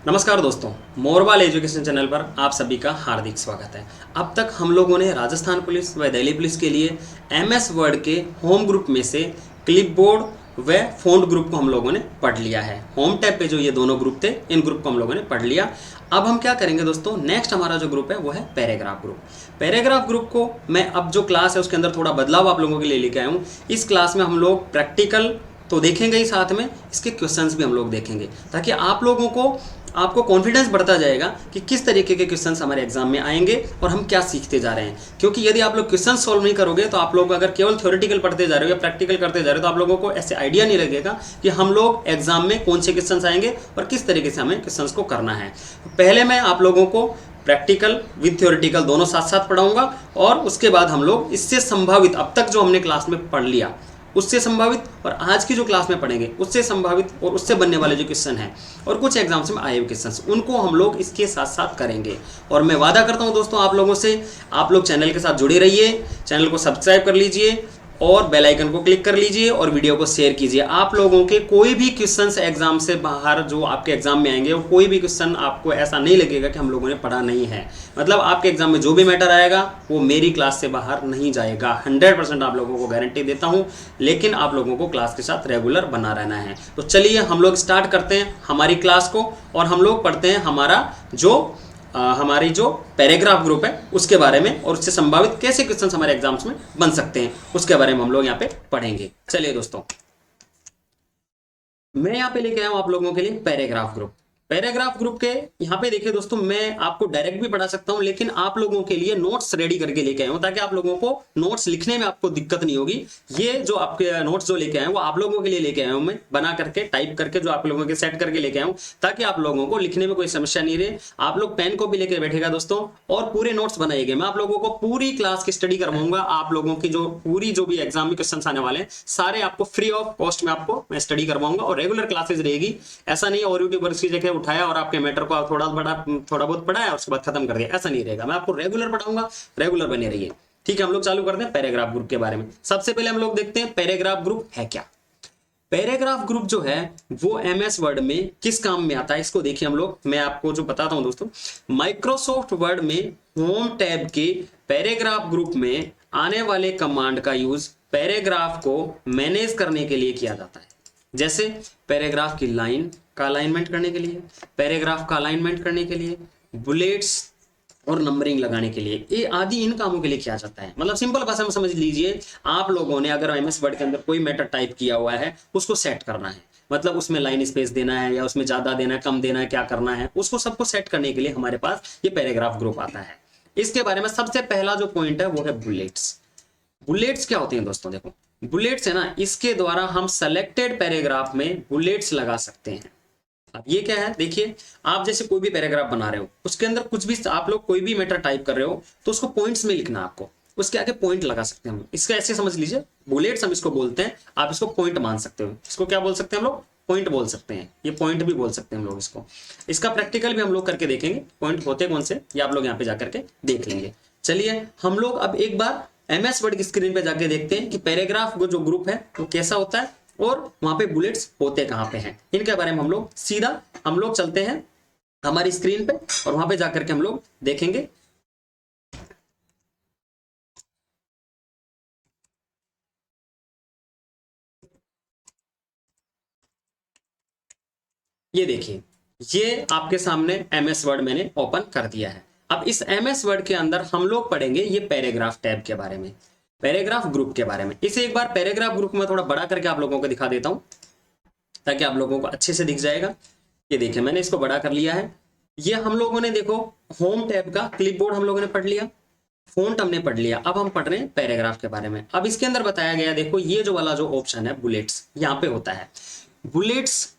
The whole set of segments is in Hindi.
नमस्कार दोस्तों, मोरवाल एजुकेशन चैनल पर आप सभी का हार्दिक स्वागत है। अब तक हम लोगों ने राजस्थान पुलिस व दिल्ली पुलिस के लिए एमएस वर्ड के होम ग्रुप में से क्लिपबोर्ड व फ़ॉन्ट ग्रुप को हम लोगों ने पढ़ लिया है। होम टैब पे जो ये दोनों ग्रुप थे, इन ग्रुप को हम लोगों ने पढ़ लिया। अब हम क्या करेंगे दोस्तों, नेक्स्ट हमारा जो ग्रुप है वो है पैराग्राफ ग्रुप। पैराग्राफ ग्रुप को मैं अब जो क्लास है उसके अंदर थोड़ा बदलाव आप लोगों के लिए लेके आया हूँ। इस क्लास में हम लोग प्रैक्टिकल तो देखेंगे ही, साथ में इसके क्वेश्चंस भी हम लोग देखेंगे, ताकि आप लोगों को आपको कॉन्फिडेंस बढ़ता जाएगा कि किस तरीके के क्वेश्चंस हमारे एग्जाम में आएंगे और हम क्या सीखते जा रहे हैं। क्योंकि यदि आप लोग क्वेश्चन सॉल्व नहीं करोगे तो आप लोग अगर केवल थ्योरेटिकल पढ़ते जा रहे हो या प्रैक्टिकल करते जा रहे हो तो आप लोगों को ऐसे आइडिया नहीं लगेगा कि हम लोग एग्जाम में कौन से क्वेश्चंस आएंगे और किस तरीके से हमें क्वेश्चंस को करना है। पहले मैं आप लोगों को प्रैक्टिकल विद थ्योरेटिकल दोनों साथ साथ पढ़ाऊंगा और उसके बाद हम लोग इससे संभावित अब तक जो हमने क्लास में पढ़ लिया उससे संभावित और आज की जो क्लास में पढ़ेंगे उससे संभावित और उससे बनने वाले जो क्वेश्चन हैं और कुछ एग्जाम्स में आए हुए क्वेश्चन उनको हम लोग इसके साथ साथ करेंगे। और मैं वादा करता हूं दोस्तों आप लोगों से, आप लोग चैनल के साथ जुड़े रहिए, चैनल को सब्सक्राइब कर लीजिए और बेल आइकन को क्लिक कर लीजिए और वीडियो को शेयर कीजिए। आप लोगों के कोई भी क्वेश्चंस एग्जाम से बाहर जो आपके एग्जाम में आएंगे वो कोई भी क्वेश्चन आपको ऐसा नहीं लगेगा कि हम लोगों ने पढ़ा नहीं है। मतलब आपके एग्जाम में जो भी मैटर आएगा वो मेरी क्लास से बाहर नहीं जाएगा। 100% आप लोगों को गारंटी देता हूँ, लेकिन आप लोगों को क्लास के साथ रेगुलर बना रहना है। तो चलिए हम लोग स्टार्ट करते हैं हमारी क्लास को और हम लोग पढ़ते हैं हमारी जो पैराग्राफ ग्रुप है उसके बारे में और उससे संभावित कैसे क्वेश्चंस हमारे एग्जाम्स में बन सकते हैं उसके बारे में हम लोग यहाँ पे पढ़ेंगे। चलिए दोस्तों, मैं यहाँ पे लेके आया हूँ आप लोगों के लिए पैराग्राफ ग्रुप। पैराग्राफ ग्रुप के यहाँ पे देखिए दोस्तों, मैं आपको डायरेक्ट भी पढ़ा सकता हूँ, लेकिन आप लोगों के लिए नोट्स रेडी करके लेके आया हूँ ताकि आप लोगों को नोट्स लिखने में आपको दिक्कत नहीं होगी। ये जो आपके नोट्स जो लेके आए वो आप लोगों के लिए लेके आया हूँ मैं, बना करके टाइप करके जो आप लोगों के सेट करके लेके आया हूँ ताकि आप लोगों को लिखने में कोई समस्या नहीं रहे। आप लोग पेन कॉपी लेकर बैठेगा दोस्तों और पूरे नोट्स बनाइएगा। मैं आप लोगों को पूरी क्लास की स्टडी करवाऊंगा। आप लोगों की जो भी एग्जाम में क्वेश्चन आने वाले हैं सारे आपको फ्री ऑफ कॉस्ट में आपको मैं स्टडी करवाऊंगा और रेगुलर क्लासेज रहेगी। ऐसा नहीं और यूट्यूबर की जगह उठाया और आपके मैटर को थोड़ा बहुत पढ़ाया और उसके बाद खत्म कर दिया, ऐसा नहीं रहेगा। मैं आपको रेगुलर पढ़ाऊंगा, रेगुलर बने रहिए। ठीक है, हम लोग चालू करते हैं पैराग्राफ ग्रुप के बारे में। सबसे पहले हम लोग देखते हैं पैराग्राफ ग्रुप है क्या। पैराग्राफ ग्रुप जो है वो एमएस वर्ड में किस काम में आता है इसको देखिए हम लोग। मैं आपको जो बताता हूं दोस्तों, माइक्रोसॉफ्ट वर्ड में होम टैब के पैराग्राफ ग्रुप में आने वाले कमांड का यूज पैराग्राफ को मैनेज करने के लिए किया जाता है। जैसे पैराग्राफ की लाइन का अलाइनमेंट करने के लिए, पैराग्राफ का अलाइनमेंट करने के लिए, बुलेट्स और नंबरिंग लगाने के लिए, ये आदि इन कामों के लिए किया जाता है। मतलब सिंपल भाषा में समझ लीजिए, आप लोगों ने अगर एमएस वर्ड के अंदर कोई मैटर टाइप किया हुआ है उसको सेट करना है, मतलब उसमें लाइन स्पेस देना है या उसमें ज्यादा देना है, कम देना है, क्या करना है, उसको सबको सेट करने के लिए हमारे पास ये पैराग्राफ ग्रुप आता है। इसके बारे में सबसे पहला जो पॉइंट है वो है बुलेट्स। बुलेट्स क्या होते हैं दोस्तों, देखो बुलेट्स है ना, इसके द्वारा हम सेलेक्टेड पैराग्राफ में बुलेट्स लगा सकते हैं। अब ये क्या है, देखिए आप जैसे कोई भी पैराग्राफ बना रहे हो उसके अंदर कुछ भी आप लोग कोई भी मैटर टाइप कर रहे हो तो उसको पॉइंट्स में लिखना, आपको उसके आगे पॉइंट लगा सकते हैं हम। इसका ऐसे समझ लीजिए, बुलेट्स हम इसको बोलते हैं, आप इसको पॉइंट मान सकते हो। इसको क्या बोल सकते हैं हम लोग, पॉइंट बोल सकते हैं, ये पॉइंट भी बोल सकते हैं हम लोग इसको। इसका प्रैक्टिकल भी हम लोग करके देखेंगे, पॉइंट होते कौन से ये आप लोग यहाँ पे जाकर के देख लेंगे। चलिए हम लोग अब एक बार एमएस वर्ड की स्क्रीन पे जाके देखते हैं कि पैराग्राफ जो ग्रुप है वो कैसा होता है और वहां पे बुलेट्स होते कहां पे हैं। इनके बारे में हम लोग सीधा हम लोग चलते हैं हमारी स्क्रीन पे और वहां पे जाकर के हम लोग देखेंगे। ये देखिए, ये आपके सामने एमएस वर्ड मैंने ओपन कर दिया है। अब इस एमएस वर्ड के अंदर हम लोग पढ़ेंगे ये पैराग्राफ टैब के बारे में, पैराग्राफ ग्रुप के बारे में। इसे एक बार पैराग्राफ ग्रुप में थोड़ा बड़ा करके आप लोगों को दिखा देता हूं ताकि आप लोगों को अच्छे से दिख जाएगा। ये देखिए मैंने इसको बड़ा कर लिया है। ये हम लोगों ने देखो होम टैब का क्लिपबोर्ड हम लोगों ने पढ़ लिया, फॉन्ट हमने पढ़ लिया। अब हम पढ़ रहे हैं पैराग्राफ के बारे में। अब इसके अंदर बताया गया, देखो ये जो वाला जो ऑप्शन है बुलेट्स यहाँ पे होता है। बुलेट्स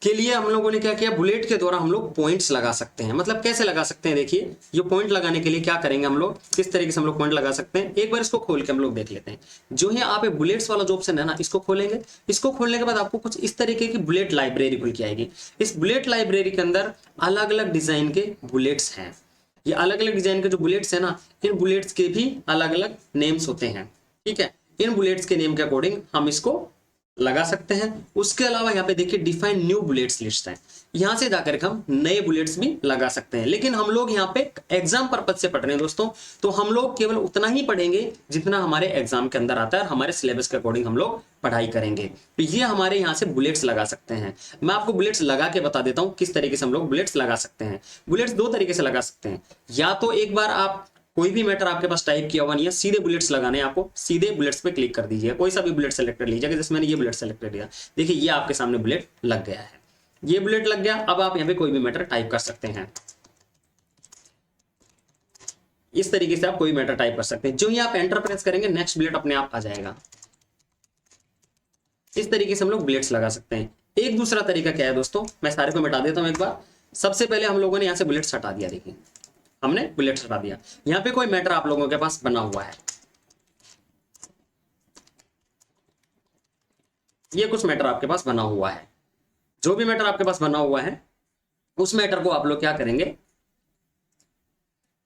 के लिए हम लोगों ने क्या किया, बुलेट के द्वारा हम लोग पॉइंट्स लगा सकते हैं। मतलब कैसे लगा सकते हैं, देखिए ये पॉइंट लगाने के लिए क्या करेंगे हम लोग, किस तरीके से हम लोग पॉइंट लगा सकते हैं, एक बार इसको खोल के हम लोग देख लेते हैं। जो ही आप बुलेट्स वाला जो ऑप्शन है ना इसको खोलेंगे, इसको खोलने के बाद आपको कुछ इस तरीके की बुलेट लाइब्रेरी खुल के आएगी। इस बुलेट लाइब्रेरी के अंदर अलग अलग डिजाइन के बुलेट्स हैं। ये अलग अलग डिजाइन के जो बुलेट्स है ना, इन बुलेट्स के भी अलग अलग नेम्स होते हैं। ठीक है, इन बुलेट्स के नेम के अकॉर्डिंग हम इसको लगा सकते हैं। उसके अलावा यहाँ पे देखिए डिफाइन न्यू बुलेट्स लिस्ट है, यहाँ से जाकर हम नए बुलेट्स भी लगा सकते हैं। लेकिन हम लोग यहाँ पे एग्जाम पर्पज से पढ़ रहे हैं दोस्तों, तो हम लोग केवल उतना ही पढ़ेंगे जितना हमारे एग्जाम के अंदर आता है और हमारे सिलेबस के अकॉर्डिंग हम लोग पढ़ाई करेंगे। तो ये हमारे यहाँ से बुलेट्स लगा सकते हैं। मैं आपको बुलेट्स लगा के बता देता हूँ किस तरीके से हम लोग बुलेट्स लगा सकते हैं। बुलेट्स दो तरीके से लगा सकते हैं, या तो एक बार आप कोई भी मैटर आपके पास टाइप किया हुआ नहीं है, सीधे बुलेट्स लगाने हैं आपको, सीधे बुलेट्स पे क्लिक कर दीजिए, कोई सा भी बुलेट सेलेक्ट कर लीजिए। जैसे मैंने ये बुलेट सेलेक्ट कर लिया, देखिए ये आपके सामने बुलेट लग गया है, ये बुलेट लग गया। अब आप यहाँ पे कोई भी मैटर टाइप कर सकते हैं, इस तरीके से आप कोई मैटर टाइप कर सकते हैं। जो ही आप एंटर प्रेस करेंगे नेक्स्ट बुलेट अपने आप आ जाएगा। इस तरीके से हम लोग बुलेट्स लगा सकते हैं। एक दूसरा तरीका क्या है दोस्तों, मैं सारे को मिटा देता हूं एक बार। सबसे पहले हम लोगों ने यहाँ से बुलेट्स हटा दिया, देखिए हमने बुलेट्स हटा दिया। यहाँ पे कोई मैटर आप लोगों के पास बना हुआ है, ये कुछ मैटर आपके पास बना हुआ है। जो भी मैटर आपके पास बना हुआ है उस मैटर को आप लोग क्या करेंगे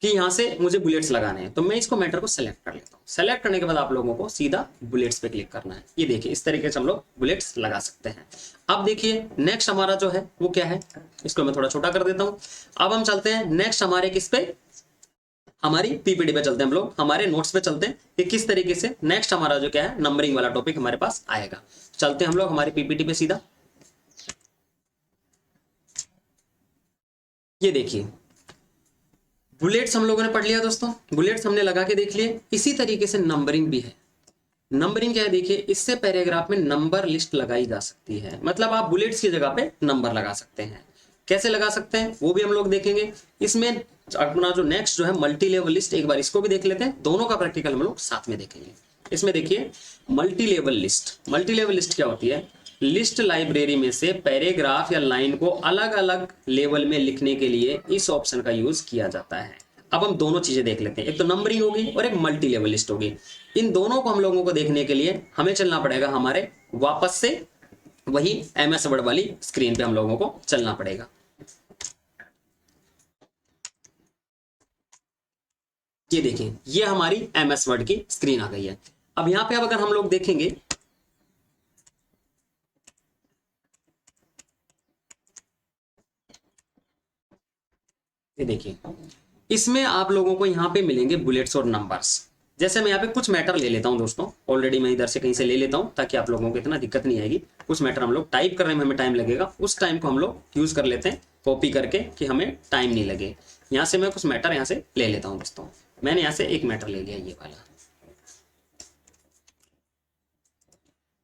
कि यहां से मुझे बुलेट्स लगाने हैं, तो मैं इसको मैटर को सेलेक्ट कर लेता हूं। सेलेक्ट करने के बाद आप लोगों को सीधा बुलेट्स पे क्लिक करना है। ये देखिए इस तरीके से हम लोग बुलेट्स लगा सकते हैं। अब देखिए नेक्स्ट हमारा जो है वो क्या है, इसको मैं थोड़ा छोटा कर देता हूं। अब हम चलते हैं नेक्स्ट हमारे किस पे, हमारी पीपीटी पे चलते हैं हम लोग, हमारे नोट्स पे चलते हैं कि किस तरीके से नेक्स्ट हमारा जो क्या है नंबरिंग वाला टॉपिक हमारे पास आएगा। चलते हैं हम लोग हमारी पीपीटी पे सीधा। ये देखिए बुलेट्स हम लोगों ने पढ़ लिया दोस्तों, बुलेट्स हमने लगा के देख लिए। इसी तरीके से नंबरिंग भी है। नंबरिंग क्या है, देखिए इससे पैराग्राफ में नंबर लिस्ट लगाई जा सकती है, मतलब आप बुलेट्स की जगह पे नंबर लगा सकते हैं। कैसे लगा सकते हैं वो भी हम लोग देखेंगे। इसमें अपना जो नेक्स्ट जो है मल्टी लेवल लिस्ट, एक बार इसको भी देख लेते हैं, दोनों का प्रैक्टिकल हम लोग साथ में देखेंगे। इसमें देखिए multi level list, multi level list क्या होती है, लिस्ट लाइब्रेरी में से पैराग्राफ या लाइन को अलग अलग लेवल में लिखने के लिए इस ऑप्शन का यूज किया जाता है। अब हम दोनों चीजें देख लेते हैं, एक तो नंबरिंग होगी और एक मल्टी लेवल लिस्ट होगी। इन दोनों को हम लोगों को देखने के लिए हमें चलना पड़ेगा हमारे वापस से वही एमएस वर्ड वाली स्क्रीन पे हम लोगों को चलना पड़ेगा। ये देखिए ये हमारी एमएस वर्ड की स्क्रीन आ गई है। अब यहां पे अब अगर हम लोग देखेंगे, ये देखिए इसमें आप लोगों को यहाँ पे मिलेंगे बुलेट्स और नंबर्स। जैसे मैं यहाँ पे कुछ मैटर ले लेता हूँ दोस्तों, ऑलरेडी मैं इधर से कहीं से ले लेता हूँ ताकि आप लोगों को इतना दिक्कत नहीं आएगी। कुछ मैटर हम लोग टाइप करने में हमें टाइम लगेगा, उस टाइम को हम लोग यूज कर लेते हैं कॉपी करके कि हमें टाइम नहीं लगे। यहाँ से मैं कुछ मैटर यहाँ से ले लेता हूँ दोस्तों। मैंने यहाँ से एक मैटर ले लिया ये वाला,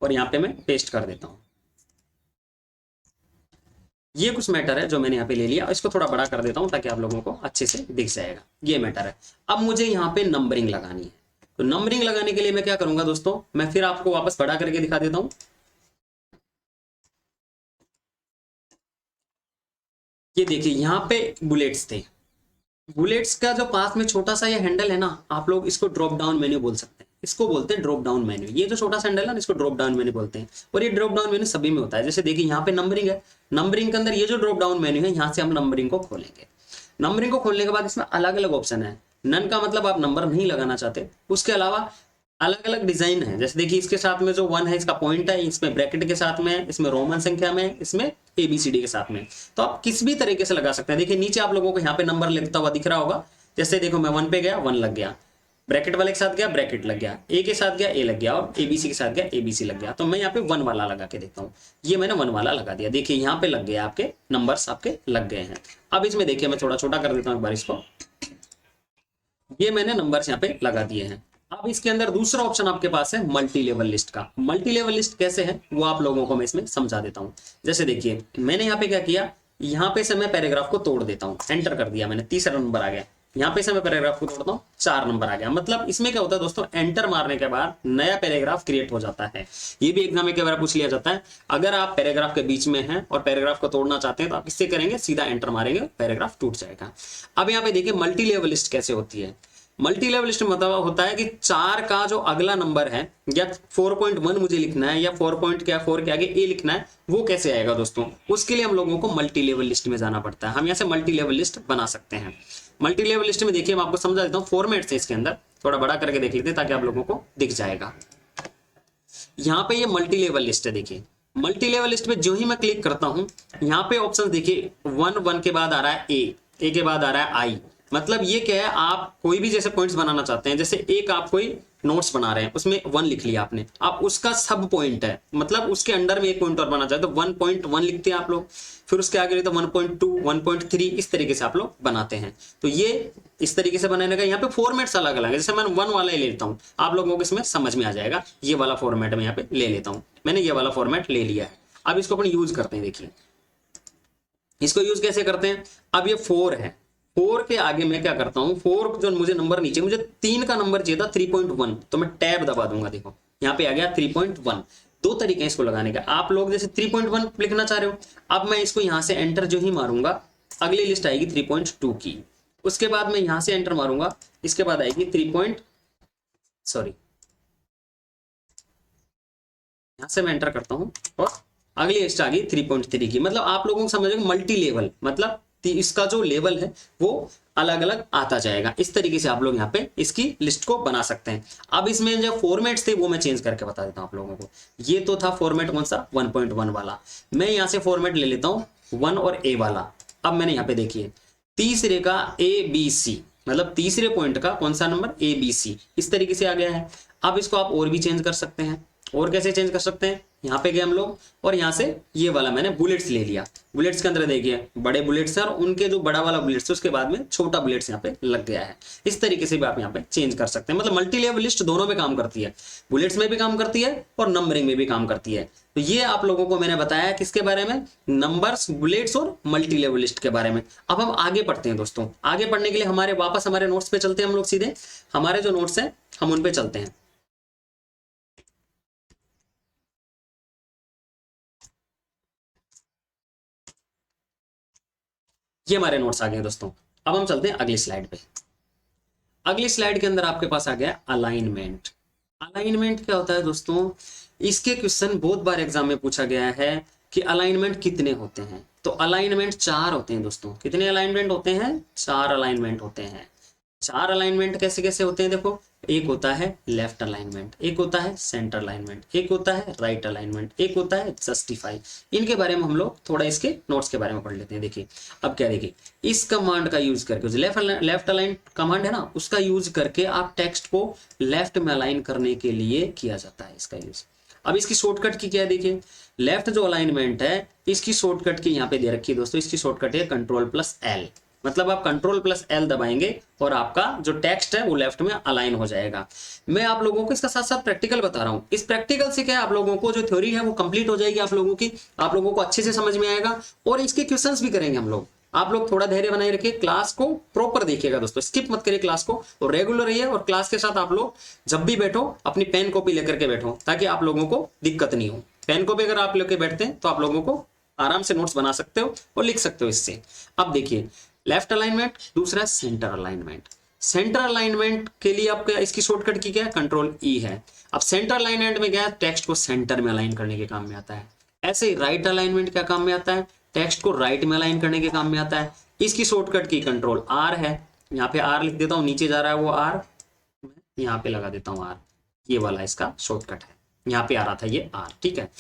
और यहाँ पे मैं पेस्ट कर देता हूँ। ये कुछ मैटर है जो मैंने यहाँ पे ले लिया, इसको थोड़ा बड़ा कर देता हूँ ताकि आप लोगों को अच्छे से दिख जाएगा। ये मैटर है। अब मुझे यहाँ पे नंबरिंग लगानी है, तो नंबरिंग लगाने के लिए मैं क्या करूंगा दोस्तों, मैं फिर आपको वापस बड़ा करके दिखा देता हूँ। ये देखिए यहाँ पे बुलेट्स थे, बुलेट्स का जो पास में छोटा सा ये हैंडल है ना, आप लोग इसको ड्रॉप डाउन मेन्यू बोल सकते हैं, इसको बोलते हैं ड्रॉप डाउन मेन्यू। ये जो छोटा सा हैंडल है ना, इसको ड्रॉप डाउन मेन्यू बोलते हैं। और ये ड्रॉप डाउन मेन्यू सभी में होता है। जैसे देखिए यहाँ पे नंबरिंग है, नंबरिंग के अंदर ये जो ड्रॉप डाउन मेन्यू है, यहाँ से हम नंबरिंग को खोलेंगे। नंबरिंग को खोलने के बाद इसमें अलग अलग ऑप्शन है। नन का मतलब आप नंबर नहीं लगाना चाहते, उसके अलावा अलग अलग डिजाइन है। जैसे देखिए इसके साथ में जो 1 है इसका पॉइंट है, इसमें ब्रैकेट के साथ में, इसमें रोमन संख्या में, इसमें ABCD के साथ में। तो आप किस भी तरीके से लगा सकते हैं। देखिए नीचे आप लोगों को यहाँ पे नंबर लिखता हुआ दिख रहा होगा। जैसे देखो मैं 1 पे गया 1 लग गया, ब्रैकेट वाले के साथ गया ब्रैकेट लग गया, A के साथ गया A लग गया, और ABC के साथ गया ABC लग गया। तो मैं यहाँ पे 1 वाला लगा के देखता हूँ। ये मैंने 1 वाला लगा दिया, देखिए यहाँ पे लग गया, आपके नंबर्स आपके लग गए हैं। अब इसमें देखिए मैं थोड़ा छोटा कर देता हूँ एक बार इसको। ये मैंने नंबर्स यहाँ पे लगा दिए हैं। अब इसके अंदर दूसरा ऑप्शन आपके पास है मल्टी लेवल लिस्ट का। मल्टी लेवल लिस्ट कैसे है वो आप लोगों को मैं इसमें समझा देता हूँ। जैसे देखिए मैंने यहाँ पे क्या किया, यहाँ पे से मैं पैराग्राफ को तोड़ देता हूँ, एंटर कर दिया मैंने, तीसरा नंबर आ गया। यहाँ पे से मैं पैराग्राफ को तोड़ता हूँ, 4 नंबर आ गया। मतलब इसमें क्या होता है दोस्तों, एंटर मारने के बाद नया पैराग्राफ क्रिएट हो जाता है। ये भी एग्जाम में कई बार पूछ लिया जाता है। अगर आप पैराग्राफ के बीच में हैं और पैराग्राफ को तोड़ना चाहते हैं तो आप इससे करेंगे, सीधा एंटर मारेंगे, पैराग्राफ टूट जाएगा। अब यहाँ पे देखिए मल्टी लेवल लिस्ट कैसे होती है। मल्टी लेवल लिस्ट मतलब होता है कि 4 का जो अगला नंबर है, या 4.1 मुझे लिखना है, या 4 के आगे A लिखना है, वो कैसे आएगा दोस्तों, उसके लिए हम लोगों को मल्टी लेवल लिस्ट में जाना पड़ता है। हम यहाँ से मल्टी लेवल लिस्ट बना सकते हैं। मल्टी लेवल लिस्ट में देखिए मैं आपको समझा देता हूँ, फॉर्मेट से इसके अंदर थोड़ा बड़ा करके देख लेते हैं ताकि आप लोगों को दिख जाएगा। यहाँ पे ये मल्टी लेवल लिस्ट है। देखिए मल्टी लेवल लिस्ट में जो ही मैं क्लिक करता हूँ, यहाँ पे ऑप्शन देखिए 1 के बाद आ रहा है ए के बाद आ रहा है आई। मतलब ये क्या है, आप कोई भी जैसे पॉइंट्स बनाना चाहते हैं, जैसे एक आप कोई नोट्स बना रहे हैं, उसमें 1 लिख लिया आपने, आप उसका सब पॉइंट है, मतलब उसके अंडर में एक पॉइंट और बनाना चाहते तो 1.1 लिखते हैं आप लोग, फिर उसके आगे तो 1.2 1.3 इस तरीके से आप लोग बनाते हैं। तो ये इस तरीके से बनाने का यहाँ पे फॉर्मेट्स अलग अलग है। जैसे मैं 1 वाला ही ले लेता हूँ, आप लोगों को इसमें समझ में आ जाएगा। ये वाला फॉर्मेट मैं यहाँ पे ले लेता हूँ, मैंने ये वाला फॉर्मेट ले लिया है। अब इसको अपन यूज करते हैं। देखिए इसको यूज कैसे करते हैं, अब ये 4 है, 4 के आगे मैं क्या करता हूँ, 4 जो मुझे नंबर नीचे, मुझे 3 का नंबर चाहिए था 3.1, तो मैं टैब दबा दूंगा। देखो यहाँ पे आ गया 3.1। दो तरीके हैं इसको लगाने का। आप लोग जैसे 3.1 लिखना चाह रहे हो, अब मैं इसको यहाँ से एंटर जो ही मारूंगा, अगली लिस्ट आएगी 3.2 की। उसके बाद मैं यहाँ से एंटर मारूंगा, इसके बाद आएगी यहाँ से मैं एंटर करता हूँ और अगली लिस्ट आ गई 3.3 की। मतलब आप लोगों को समझोगे मल्टी लेवल, मतलब इसका जो लेवल है वो अलग अलग आता जाएगा। इस तरीके से आप लोग यहाँ पे इसकी लिस्ट को बना सकते हैं। अब इसमें जो फॉर्मेट्स थे वो मैं चेंज करके बता देता हूँ आप लोगों को। ये तो था फॉर्मेट कौन सा, 1.1 वाला। मैं यहाँ से फॉर्मेट ले लेता हूँ 1 और ए वाला। अब मैंने यहाँ पे देखिए तीसरे का ABC, मतलब तीसरे पॉइंट का कौन सा नंबर, ABC, इस तरीके से आ गया है। अब इसको आप और भी चेंज कर सकते हैं। और कैसे चेंज कर सकते हैं, यहाँ पे गए हम लोग और यहाँ से ये वाला मैंने बुलेट्स ले लिया। बुलेट्स के अंदर देखिए बड़े बुलेट्स है और उनके जो बड़ा वाला बुलेट्स है उसके बाद में छोटा बुलेट्स यहाँ पे लग गया है। इस तरीके से भी आप यहाँ पे चेंज कर सकते हैं। मतलब मल्टी लेवल लिस्ट दोनों में काम करती है, बुलेट्स में भी काम करती है और नंबरिंग में भी काम करती है। तो ये आप लोगों को मैंने बताया किसके बारे में, नंबर्स, बुलेट्स और मल्टी लेवल लिस्ट के बारे में। अब हम आगे पढ़ते हैं दोस्तों। आगे पढ़ने के लिए वापस हमारे नोट्स पे चलते हैं हम लोग। सीधे हमारे जो नोट्स हैं हम उन पे चलते हैं। ये हमारे नोट्स आ गए दोस्तों। अब हम चलते हैं अगली स्लाइड पे। अगली स्लाइड के अंदर आपके पास आ गया अलाइनमेंट। अलाइनमेंट क्या होता है दोस्तों, इसके क्वेश्चन बहुत बार एग्जाम में पूछा गया है कि अलाइनमेंट कितने होते हैं। तो अलाइनमेंट 4 होते हैं दोस्तों। कितने अलाइनमेंट होते हैं, 4 अलाइनमेंट होते हैं। 4 अलाइनमेंट कैसे कैसे होते हैं देखो, एक होता है लेफ्ट अलाइनमेंट, एक होता है सेंटर अलाइनमेंट, एक होता है राइट अलाइनमेंट, एक होता है जस्टिफाई। इनके बारे में हम लोग थोड़ा इसके नोट्स के बारे में पढ़ लेते हैं। देखिए अब क्या, देखिए इस कमांड का यूज करके, जो लेफ्ट अलाइन कमांड है ना, उसका यूज करके आप टेक्स्ट को लेफ्ट में अलाइन करने के लिए किया जाता है इसका यूज। अब इसकी शॉर्टकट की क्या है, देखिए लेफ्ट जो अलाइनमेंट है इसकी शॉर्टकट की यहाँ पे दे रखी है दोस्तों। इसकी शॉर्टकट है Ctrl+L। मतलब आप Ctrl+L दबाएंगे और आपका जो टेक्स्ट है वो लेफ्ट में अलाइन हो जाएगा। मैं आप लोगों को इसका साथ साथ प्रैक्टिकल बता रहा हूँ। इस प्रैक्टिकल से क्या है, आप लोगों को जो थ्योरी है वो कंप्लीट हो जाएगी आप लोगों की, आप लोगों को अच्छे से समझ में आएगा और इसके क्वेश्चंस भी करेंगे हम लोग। आप लोग थोड़ा धैर्य बनाए रखिए, क्लास को प्रॉपर देखिएगा दोस्तों, स्किप मत करिए क्लास को और रेगुलर रहिए। और क्लास के साथ आप लोग जब भी बैठो अपनी पेन कॉपी लेकर के बैठो, ताकि आप लोगों को दिक्कत नहीं हो। पेन कॉपी अगर आप लेकर बैठते हैं तो आप लोगों को आराम से नोट्स बना सकते हो और लिख सकते हो इससे। अब देखिए लेफ्ट अलाइनमेंट, दूसरा सेंटर अलाइनमेंट। सेंटर अलाइनमेंट के लिए आपका इसकी शॉर्टकट की क्या है, Ctrl+E है। अब सेंटर अलाइनमेंट में क्या है, टेक्स्ट को सेंटर में अलाइन करने के काम में आता है। ऐसे ही राइट अलाइनमेंट क्या काम में आता है, टेक्स्ट को राइट में अलाइन करने के काम में आता है। इसकी शॉर्टकट की Ctrl+R है। यहाँ पे R लिख देता हूँ, नीचे जा रहा है वो R, यहाँ पे लगा देता हूँ R। ये वाला इसका शॉर्टकट है, यहाँ पे आ रहा था ये R, ठीक है।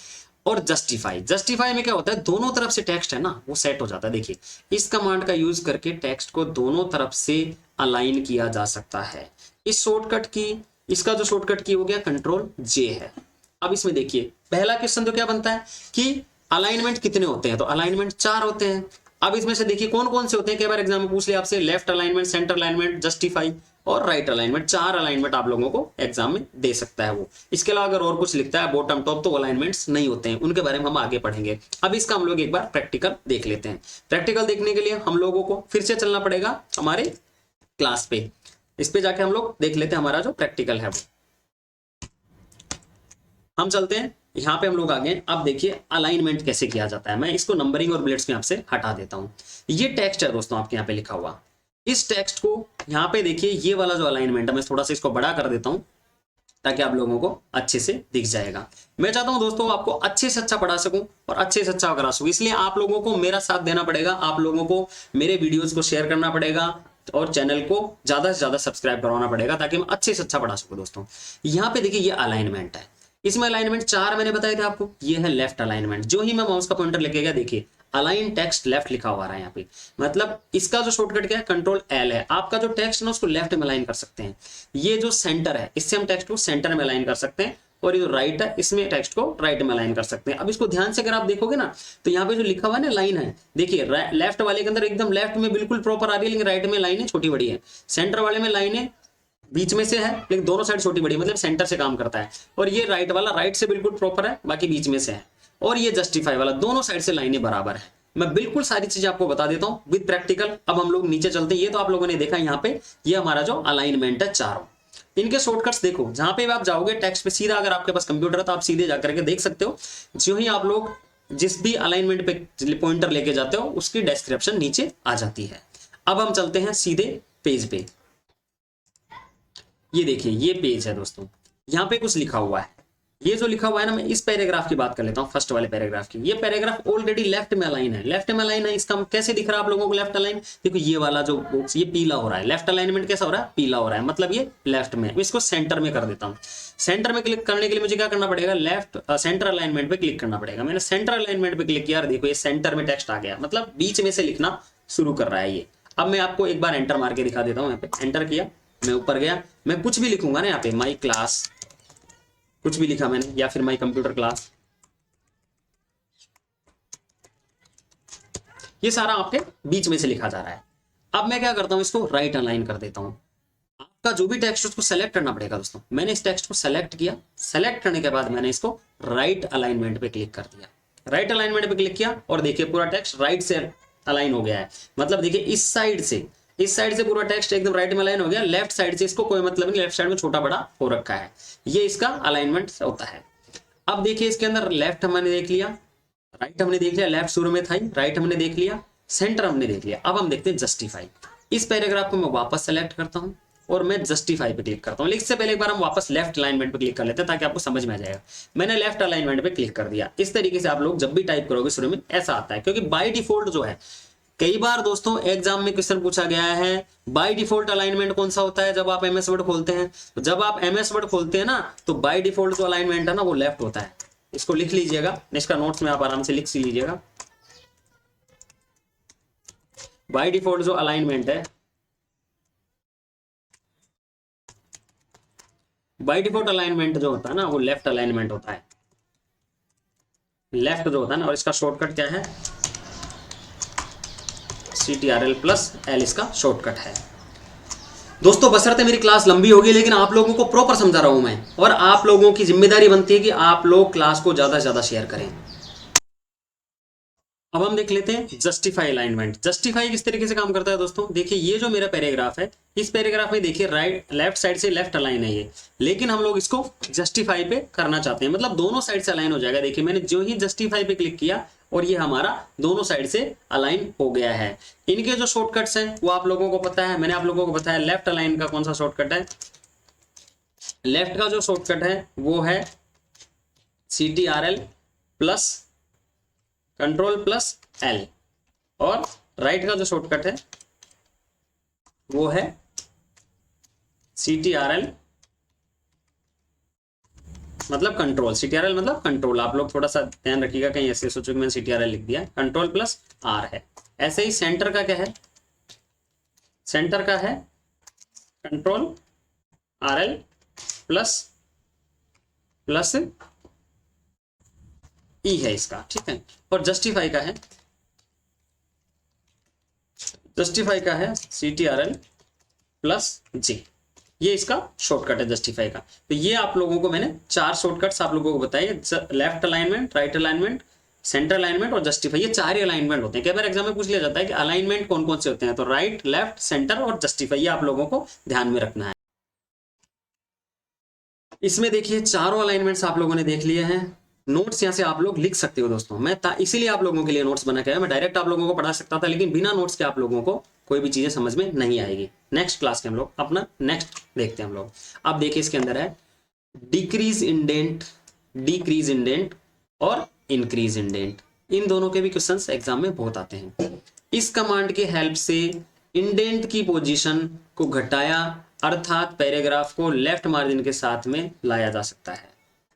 और जस्टिफाई में क्या होता है, दोनों तरफ से टेक्स्ट है ना वो सेट हो जाता है। देखिए इस कमांड का यूज करके टेक्स्ट को दोनों तरफ से अलाइन किया जा सकता है। इस शॉर्टकट की, इसका जो शॉर्टकट की हो गया Ctrl+J है। अब इसमें देखिए पहला क्वेश्चन तो क्या बनता है कि अलाइनमेंट कितने होते हैं, तो अलाइनमेंट 4 होते हैं। अब इसमें से देखिए कौन कौन से होते हैं, कई बार एग्जाम में पूछ लिया आपसे, left alignment, centre alignment, justify और राइट अलाइनमेंट। 4 अलाइनमेंट आप लोगों को एग्जाम में दे सकता है वो। इसके अलावा अगर और कुछ लिखता है बॉटम टॉप, तो अलाइनमेंट्स नहीं होते हैं, उनके बारे में हम आगे पढ़ेंगे। अब इसका हम लोग एक बार प्रैक्टिकल देख लेते हैं। प्रैक्टिकल देखने के लिए हम लोगों को फिर से चलना पड़ेगा हमारे क्लास पे। इस पे जाके हम लोग देख लेते हैं हमारा जो प्रैक्टिकल है वो। हम चलते हैं यहाँ पे, हम लोग आ गए। अब देखिए अलाइनमेंट कैसे किया जाता है। मैं इसको नंबरिंग और बुलेट्स में आपसे हटा देता हूँ। ये टेक्स्ट है दोस्तों आपके यहाँ पे लिखा हुआ, इस टेक्स्ट को यहाँ पे देखिए, ये वाला जो अलाइनमेंट है मैं थोड़ा सा इसको बड़ा कर देता हूँ ताकि आप लोगों को अच्छे से दिख जाएगा। मैं चाहता हूँ दोस्तों आपको अच्छे से अच्छा पढ़ा सकूं और अच्छे से अच्छा करा सकूं, इसलिए आप लोगों को मेरा साथ देना पड़ेगा। आप लोगों को मेरे वीडियोस को शेयर करना पड़ेगा और चैनल को ज्यादा से ज्यादा सब्सक्राइब करवाना पड़ेगा ताकि मैं अच्छे से अच्छा पढ़ा सकूं दोस्तों। यहाँ पे देखिए ये अलाइनमेंट है, इसमें अलाइनमेंट 4 मैंने बताए थे आपको, ये है लेफ्ट अलाइनमेंट। जो ही मैं माउस का पॉइंटर लेके गया, देखिए अलाइन टेक्स्ट लेफ्ट लिखा हुआ रहा है यहाँ पे, मतलब इसका जो शॉर्टकट क्या है, कंट्रोल एल है। आपका जो टेक्स्ट है ना उसको लेफ्ट में अलाइन कर सकते हैं। ये जो सेंटर है, इससे हम टेक्स्ट को सेंटर में अलाइन कर सकते हैं, और ये जो राइट है, इसमें टेक्स्ट को राइट में अलाइन कर सकते हैं। अब इसको ध्यान से अगर आप देखोगे ना, तो यहाँ पे जो लिखा हुआ है ना लाइन है, देखिए लेफ्ट वाले के अंदर एकदम लेफ्ट में बिल्कुल प्रॉपर आ रही है, लेकिन राइट में लाइन है छोटी बड़ी है। सेंटर वाले में लाइन है बीच में से है, लेकिन दोनों साइड छोटी बड़ी, मतलब सेंटर से काम करता है। और ये राइट वाला राइट से बिल्कुल प्रॉपर है, बाकी बीच में से है। और ये जस्टिफाई वाला दोनों साइड से लाइनें बराबर है। मैं बिल्कुल सारी चीजें आपको बता देता हूं विद प्रैक्टिकल। अब हम लोग नीचे चलते हैं। ये तो आप लोगों ने देखा यहाँ पे, ये हमारा जो अलाइनमेंट है चारों, इनके शॉर्टकट्स देखो। जहां पे आप जाओगे टेक्स्ट पे सीधा, अगर आपके पास कंप्यूटर है तो आप सीधे जाकर के देख सकते हो। जो ही आप लोग जिस भी अलाइनमेंट पे पॉइंटर लेके जाते हो, उसकी डिस्क्रिप्शन नीचे आ जाती है। अब हम चलते हैं सीधे पेज पे। ये देखिए ये पेज है दोस्तों, यहाँ पे कुछ लिखा हुआ है। ये जो लिखा हुआ है ना, मैं इस पैराग्राफ की बात कर लेता हूँ, फर्स्ट वाले पैराग्राफ की। ये पैराग्राफ ऑलरेडी लेफ्ट में अलाइन है, लेफ्ट में अलाइन है। इसका कैसे दिख रहा है आप लोगों को लेफ्ट अलाइन? देखो ये वाला जो बॉक्स ये पीला हो रहा है, लेफ्ट अलाइनमेंट कैसा हो रहा है? पीला हो रहा है, मतलब ये लेफ्ट में। इसको सेंटर में कर देता हूँ। सेंटर में क्लिक करने के लिए मुझे क्या करना पड़ेगा? लेफ्ट सेंटर अलाइनमेंट पे क्लिक करना पड़ेगा। मैंने सेंटर अलाइनमेंट पे क्लिक किया, देखो ये सेंटर में टेक्स्ट आ गया, मतलब बीच में से लिखना शुरू कर रहा है ये। अब मैं आपको एक बार एंटर मार के दिखा देता हूँ। यहाँ पे एंटर किया, मैं ऊपर गया, मैं कुछ भी लिखूंगा ना यहाँ पे, माई क्लास कुछ भी लिखा मैंने, या फिर माई कंप्यूटर क्लास, ये सारा आपके बीच में से लिखा जा रहा है। अब मैं क्या करता हूं, इसको राइट अलाइन कर देता हूं। आपका जो भी टेक्स्ट उसको सेलेक्ट करना पड़ेगा दोस्तों। मैंने इस टेक्स्ट को सेलेक्ट किया, सेलेक्ट करने के बाद मैंने इसको राइट अलाइनमेंट पे क्लिक कर दिया। राइट अलाइनमेंट पे क्लिक किया और देखिए पूरा टेक्स्ट राइट से अलाइन हो गया है। मतलब देखिए इस साइड से पूरा टेक्स्ट एकदम राइट में अलाइन हो गया। लेफ्ट साइड से इसको कोई मतलब नहीं, लेफ्ट साइड में छोटा बड़ा हो रखा है। ये इसका अलाइनमेंट होता है। अब देखिए इसके अंदर लेफ्ट हमने देख लिया, राइट हमने देख लिया, लेफ्ट शुरू में था, राइट हमने देख लिया, सेंटर हमने देख लिया। अब हम देखते हैं जस्टिफाई। इस पैराग्राफ को मैं वापस सेलेक्ट करता हूं और मैं जस्टिफाई पे क्लिक करता हूं। लेकिन इससे पहले एक बार हम वापस लेफ्ट अलाइनमेंट पे क्लिक कर लेते हैं, ताकि आपको समझ में आ जाएगा। मैंने लेफ्ट अलाइनमेंट पे क्लिक कर दिया। इस तरीके से आप लोग जब भी टाइप करोगे शुरू में ऐसा आता है, क्योंकि बाय डिफॉल्ट जो है, कई बार दोस्तों एग्जाम में क्वेश्चन पूछा गया है बाय डिफॉल्ट अलाइनमेंट कौन सा होता है जब आप एमएस वर्ड खोलते हैं। तो जब आप एमएस वर्ड खोलते हैं ना, तो बाय डिफॉल्ट जो अलाइनमेंट है ना वो लेफ्ट होता है। इसको लिख लीजिएगा, इसका नोट्स में आप आराम से लिख लीजिएगा। बाय डिफॉल्ट जो अलाइनमेंट है, बाय डिफॉल्ट अलाइनमेंट जो होता है ना वो लेफ्ट अलाइनमेंट होता है। लेफ्ट जो होता है ना, और इसका शॉर्टकट क्या है? CTRL+L इसका शॉर्टकट है दोस्तों। बशर्ते मेरी क्लास लंबी होगी, लेकिन आप लोगों को प्रॉपर समझा रहा हूं मैं, और आप लोगों की जिम्मेदारी बनती है कि आप लोग क्लास को ज्यादा से ज्यादा शेयर करें। अब हम देख लेते हैं जस्टिफाई अलाइनमेंट। जस्टिफाई किस तरीके से काम करता है दोस्तों? देखिए ये जो मेरा पैराग्राफ है, इस पैराग्राफ में देखिए राइट लेफ्ट साइड से लेफ्ट अलाइन है ये, लेकिन हम लोग इसको जस्टिफाई पे करना चाहते हैं, मतलब दोनों साइड से अलाइन हो जाएगा। देखिए मैंने जो ही जस्टिफाई पे क्लिक किया और ये हमारा दोनों साइड से अलाइन हो गया है। इनके जो शॉर्टकट्स हैं वो आप लोगों को पता है, मैंने आप लोगों को बताया। लेफ्ट अलाइन का कौन सा शॉर्टकट है? लेफ्ट का जो शॉर्टकट है वो है CTRL+Ctrl+L, और राइट का जो शॉर्टकट है वो है CTRL मतलब कंट्रोल। CTRL मतलब कंट्रोल। आप लोग थोड़ा सा ध्यान रखिएगा, कहीं ऐसे सोचो कि मैंने CTRL लिख दिया। Ctrl+R है। ऐसे ही सेंटर का क्या है? सेंटर का है Ctrl+RL प्लस E है इसका, ठीक है। और जस्टिफाई का है, CTRL+J, ये इसका शॉर्टकट है जस्टिफाई का। तो ये आप लोगों को मैंने 4 शॉर्टकट्स आप लोगों को बताए, left alignment, right alignment, centre alignment और जस्टिफाई। ये 4 ही अलाइनमेंट होते हैं। कई बार एग्जाम में पूछ लिया जाता है कि अलाइनमेंट कौन कौन से होते हैं, तो राइट, लेफ्ट, सेंटर और जस्टिफाई, ये आप लोगों को ध्यान में रखना है। इसमें देखिए चारों अलाइनमेंट्स आप लोगों ने देख लिए हैं। नोट्स यहाँ से आप लोग लिख सकते हो दोस्तों। मैं इसीलिए आप लोगों के लिए नोट्स बना के आया। मैं डायरेक्ट आप लोगों को पढ़ा सकता था, लेकिन बिना नोट्स के आप लोगों को कोई भी चीजें समझ में नहीं आएगी। नेक्स्ट क्लास के हम लोग अपना नेक्स्ट देखते हैं हम लोग। अब देखिए इसके अंदर है डिक्रीज इंडेंट और इंक्रीज इंडेंट। इन दोनों के भी क्वेश्चंस एग्जाम में बहुत आते हैं। इस कमांड के हेल्प से इंडेंट की पोजीशन को घटाया, अर्थात पैराग्राफ को लेफ्ट मार्जिन के साथ में लाया जा सकता है।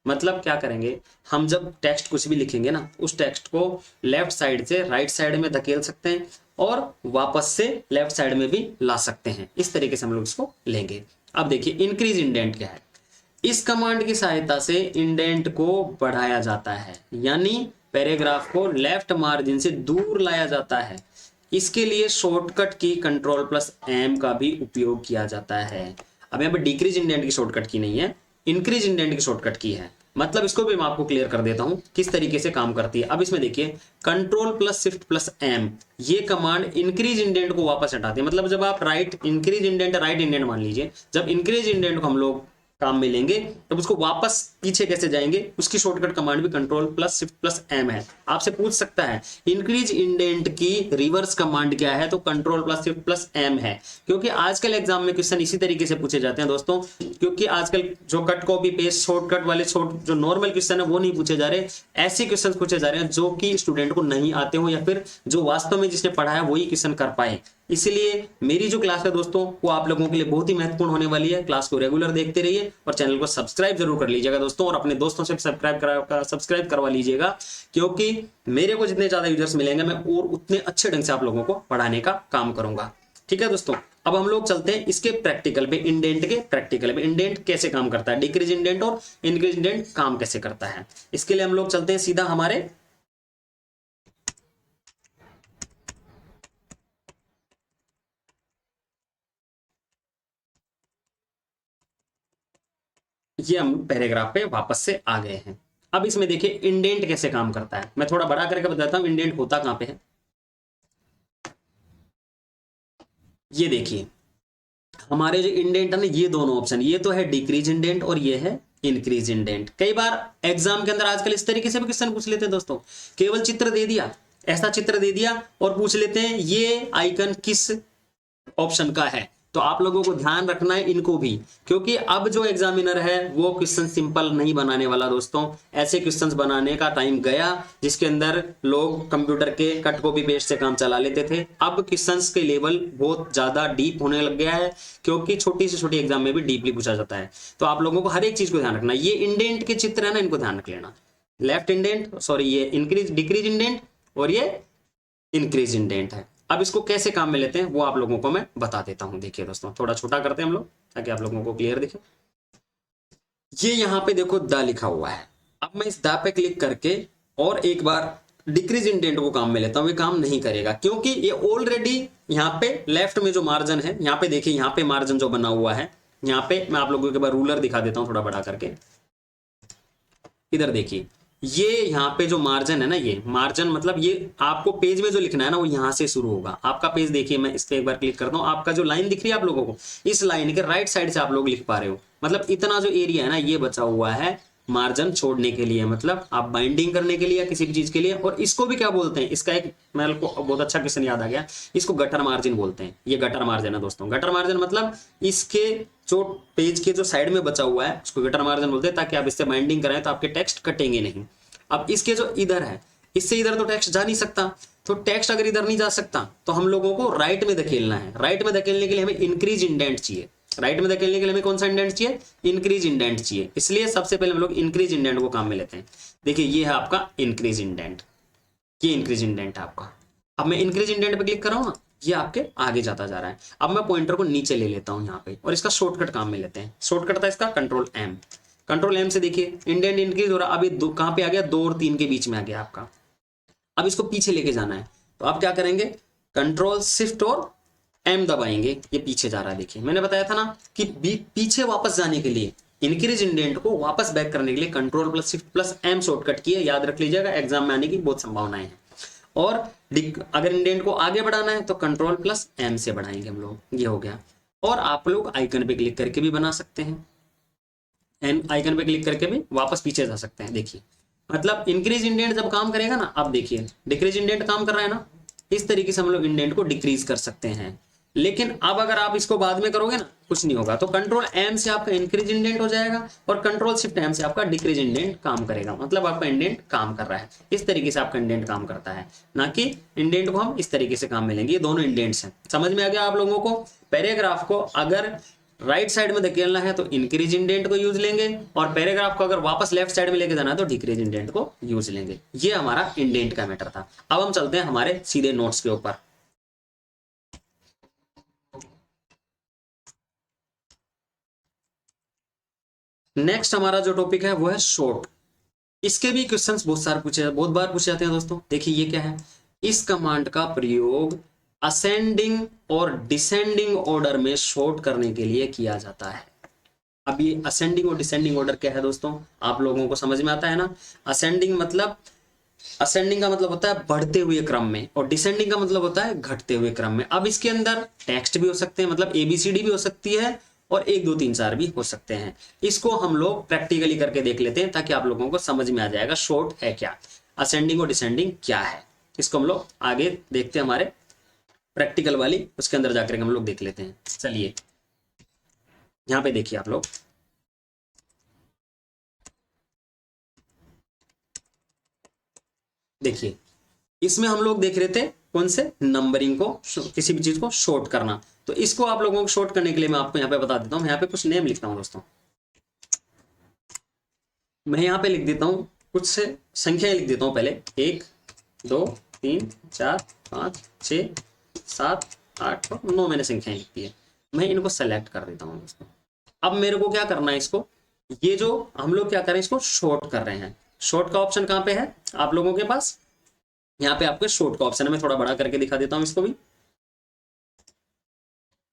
मतलब क्या करेंगे, हम जब टेक्स्ट कुछ भी लिखेंगे ना, उस टेक्स्ट को लेफ्ट साइड से राइट साइड में धकेल सकते हैं और वापस से लेफ्ट साइड में भी ला सकते हैं। इस तरीके से हम लोग इसको लेंगे। अब देखिए इंक्रीज इंडेंट क्या है। इस कमांड की सहायता से इंडेंट को बढ़ाया जाता है, यानी पैराग्राफ को लेफ्ट मार्जिन से दूर लाया जाता है। इसके लिए शॉर्टकट की Ctrl+M का भी उपयोग किया जाता है। अब यहाँ पे डिक्रीज इंडेंट की शॉर्टकट की नहीं है, इंक्रीज इंडेंट की शॉर्टकट की है। मतलब इसको भी मैं आपको क्लियर कर देता हूं किस तरीके से काम करती है। अब इसमें देखिए Ctrl+Shift+M, ये कमांड इंक्रीज इंडेंट को वापस हटाती है। मतलब जब आप राइट इंक्रीज इंडेंट मान लीजिए, जब इंक्रीज इंडेंट को हम लोग काम में लेंगे तब उसको वापस पीछे कैसे जाएंगे, उसकी शॉर्टकट कमांड भी Ctrl+Shift+M है। आपसे पूछ सकता है इंक्रीज इंडेंट की रिवर्स कमांड क्या है, तो Ctrl+Shift+M है। क्योंकि आजकल एग्जाम में क्वेश्चन इसी तरीके से पूछे जाते हैं दोस्तों, क्योंकि आजकल जो कट कॉपी पेस्ट शॉर्टकट वाले जो नॉर्मल क्वेश्चन है वो नहीं पूछे जा रहे, ऐसे क्वेश्चन पूछे जा रहे हैं जो कि स्टूडेंट को नहीं आते हो या फिर जो वास्तव में जिसने पढ़ा है वही क्वेश्चन कर पाए। इसलिए मेरी जो क्लास है दोस्तों वो आप लोगों के लिए बहुत ही महत्वपूर्ण होने वाली है। क्लास को रेगुलर देखते रहिए और चैनल को सब्सक्राइब जरूर कर लीजिएगा दोस्तों, और अपने दोस्तों से सब्सक्राइब करवा लीजिएगा, क्योंकि मेरे को जितने ज्यादा यूजर्स मिलेंगे मैं और उतने अच्छे ढंग से आप लोगों को पढ़ाने का काम करूंगा। ठीक है दोस्तों, अब हम लोग चलते हैं इसके प्रैक्टिकल पे, इंडेंट के प्रैक्टिकल पे। इंडेंट कैसे काम करता है, डिक्रीज इंडेंट और इंक्रीज इंडेंट काम कैसे करता है, इसके लिए हम लोग चलते हैं सीधा हमारे ये हम पैराग्राफ पे वापस से आ गए हैं। अब इसमें देखिए इंडेंट कैसे काम करता है, मैं थोड़ा बड़ा करके बताता हूं इंडेंट होता कहां पे है। ये देखिए हमारे जो इंडेंट है ना, ये दोनों ऑप्शन, ये तो है डिक्रीज इंडेंट और ये है इंक्रीज इंडेंट। कई बार एग्जाम के अंदर आजकल इस तरीके से भी क्वेश्चन पूछ लेते हैं दोस्तों, केवल चित्र दे दिया, ऐसा चित्र दे दिया और पूछ लेते हैं ये आइकन किस ऑप्शन का है। तो आप लोगों को ध्यान रखना है इनको भी, क्योंकि अब जो एग्जामिनर है वो क्वेश्चन सिंपल नहीं बनाने वाला दोस्तों। ऐसे क्वेश्चंस बनाने का टाइम गया जिसके अंदर लोग कंप्यूटर के कट कॉपी पेस्ट से काम चला लेते थे। अब क्वेश्चंस के लेवल बहुत ज्यादा डीप होने लग गया है, क्योंकि छोटी से छोटी एग्जाम में भी डीपली पूछा जाता है। तो आप लोगों को हर एक चीज को ध्यान रखना। ये इंडेंट के चित्र है ना, इनको ध्यान रख लेना। लेफ्ट इंडेंट, सॉरी ये इंक्रीज डिक्रीज इंडेंट और ये इंक्रीज इंडेंट है। अब इसको कैसे काम में लेते हैं वो आप लोगों को मैं बता देता हूं। देखिए दोस्तों थोड़ा छोटा करते हैं हम लोग ताकि आप लोगों को क्लियर दिखे। ये यहाँ पे देखो द लिखा हुआ है। अब मैं इस द पे क्लिक करके और एक बार डिक्रीज इंडेंट को काम में लेता हूं, ये काम नहीं करेगा क्योंकि ये ऑलरेडी यहाँ पे लेफ्ट में जो मार्जिन है, यहाँ पे देखिए यहाँ पे मार्जिन जो बना हुआ है, यहाँ पे मैं आप लोगों के बार रूलर दिखा देता हूँ थोड़ा बड़ा करके। इधर देखिए ये यहाँ पे जो मार्जिन है ना, ये मार्जिन मतलब ये आपको पेज में जो लिखना है ना वो यहाँ से शुरू होगा। आपका पेज देखिए, मैं इस पे एक बार क्लिक करता हूँ, आपका जो लाइन दिख रही है आप लोगों को, इस लाइन के राइट साइड से आप लोग लिख पा रहे हो। मतलब इतना जो एरिया है ना ये बचा हुआ है मार्जिन छोड़ने के लिए, मतलब आप बाइंडिंग करने के लिए या किसी भी चीज के लिए। और इसको भी क्या बोलते हैं, इसका एक मेरे को बहुत अच्छा क्वेश्चन याद आ गया, इसको गटर मार्जिन बोलते हैं। ये गटर मार्जिन है दोस्तों। गटर मार्जिन मतलब इसके जो पेज के जो साइड में बचा हुआ है उसको गटर मार्जिन बोलते हैं, ताकि आप इससे बाइंडिंग कराएं तो आपके टेक्स्ट कटेंगे नहीं। अब इसके जो इधर है, इससे इधर तो टेक्स्ट जा नहीं सकता, तो टेक्स्ट अगर इधर नहीं जा सकता तो हम लोगों को राइट में धकेलना है। राइट में धकेलने के लिए हमें इंक्रीज इंडेंट चाहिए। राइट में धकेलने के लिए हमें कौन सा इंडेंट चाहिए, इंक्रीज इंडेंट चाहिए। इसलिए सबसे पहले हम लोग इंक्रीज इंडेंट को काम में लेते हैं। देखिए ये है आपका इंक्रीज इंडेंट, ये इंक्रीज इंडेंट है आपका। अब मैं इंक्रीज इंडेंट पे क्लिक कर रहा हूं ना, ये आपके आगे जाता जा रहा है। अब मैं पॉइंटर को नीचे ले लेता हूं यहाँ पे और इसका शॉर्टकट काम में लेते हैं। शॉर्टकट था इसका Ctrl+M। Ctrl+M से देखिए इंडेंट इंक्रीज हो रहा, अभी कहां पे आ गया, 2 और 3 के बीच में आ गया आपका। अब इसको पीछे लेके जाना है तो आप क्या करेंगे, Ctrl+Shift और M दबाएंगे, ये पीछे जा रहा है। देखिए मैंने बताया था ना कि पीछे वापस जाने के लिए, इंक्रीज इंडेंट को वापस बैक करने के लिए Ctrl+Shift+M शॉर्टकट की है, याद रख लीजिएगा, एग्जाम में आने की बहुत संभावनाएं हैं। और अगर इंडेंट को आगे बढ़ाना है तो Ctrl+M से बढ़ाएंगे हम लोग, ये हो गया। और आप लोग आइकन पे क्लिक करके भी बना सकते हैं, आइकन पे क्लिक करके भी वापस पीछे जा सकते हैं। देखिए मतलब इंक्रीज इंडेंट जब काम करेगा ना, अब देखिए डिक्रीज इंडेंट काम कर रहा है ना, इस तरीके से हम लोग इंडेंट को डिक्रीज कर सकते हैं। लेकिन अब अगर आप इसको बाद में करोगे ना कुछ नहीं होगा। तो Ctrl+M से आपका इंक्रीज इंडेंट हो जाएगा और Ctrl+Shift+M से आपका डिक्रीज इंडेंट काम करेगा। मतलब आपका इंडेंट काम कर रहा है। इस तरीके से आपका इंडेंट काम करता है, ना कि इंडेंट को हम इस तरीके से काम में लेंगे। ये दोनों इंडेंट्स हैं। समझ में आ गया आप लोगों को। पैराग्राफ को अगर राइट साइड में धकेलना है तो इंक्रीज इंडेंट को यूज लेंगे, और पैराग्राफ को अगर वापस लेफ्ट साइड में लेके जाना है तो डिक्रीज इंडेंट को यूज लेंगे। ये हमारा इंडेंट का मैटर था। अब हम चलते हैं हमारे सीधे नोट्स के ऊपर। नेक्स्ट हमारा जो टॉपिक है वो है शॉर्ट। इसके भी क्वेश्चंस बहुत बार पूछे जाते हैं दोस्तों। देखिए ये क्या है, इस कमांड का प्रयोग असेंडिंग और डिसेंडिंग ऑर्डर में शॉर्ट करने के लिए किया जाता है। अब ये असेंडिंग और डिसेंडिंग ऑर्डर क्या है दोस्तों, आप लोगों को समझ में आता है ना। असेंडिंग का मतलब होता है बढ़ते हुए क्रम में, और डिसेंडिंग का मतलब होता है घटते हुए क्रम में। अब इसके अंदर टेक्स्ट भी हो सकते हैं, मतलब ABCD भी हो सकती है, और 1 2 3 4 भी हो सकते हैं। इसको हम लोग प्रैक्टिकली करके देख लेते हैं ताकि आप लोगों को समझ में आ जाएगा शॉर्ट है क्या, असेंडिंग और डिसेंडिंग क्या है। इसको हम लोग आगे देखते हैं हमारे प्रैक्टिकल वाली, उसके अंदर जाकर हम लोग देख लेते हैं। चलिए यहां पे देखिए आप लोग, देखिए इसमें हम लोग देख रहे थे कौन से नंबरिंग को, किसी भी चीज को शॉर्ट करना। तो इसको आप लोगों को शॉर्ट करने के लिए मैं आपको यहाँ पे बता देता हूँ। यहाँ पे कुछ नेम लिखता हूँ दोस्तों, मैं यहाँ पे लिख देता हूँ कुछ से संख्याएं लिख देता हूँ पहले, 1 2 3 4 5 6 7 8 और 9 मैंने संख्याएं लिखी है। मैं इनको सेलेक्ट कर देता हूँ दोस्तों। अब मेरे को क्या करना है, इसको ये जो हम लोग क्या करें, इसको शॉर्ट कर रहे हैं। शॉर्ट का ऑप्शन कहाँ पे है आप लोगों के पास, यहाँ पे आपके शॉर्ट का ऑप्शन है। मैं थोड़ा बड़ा करके दिखा देता हूँ इसको भी।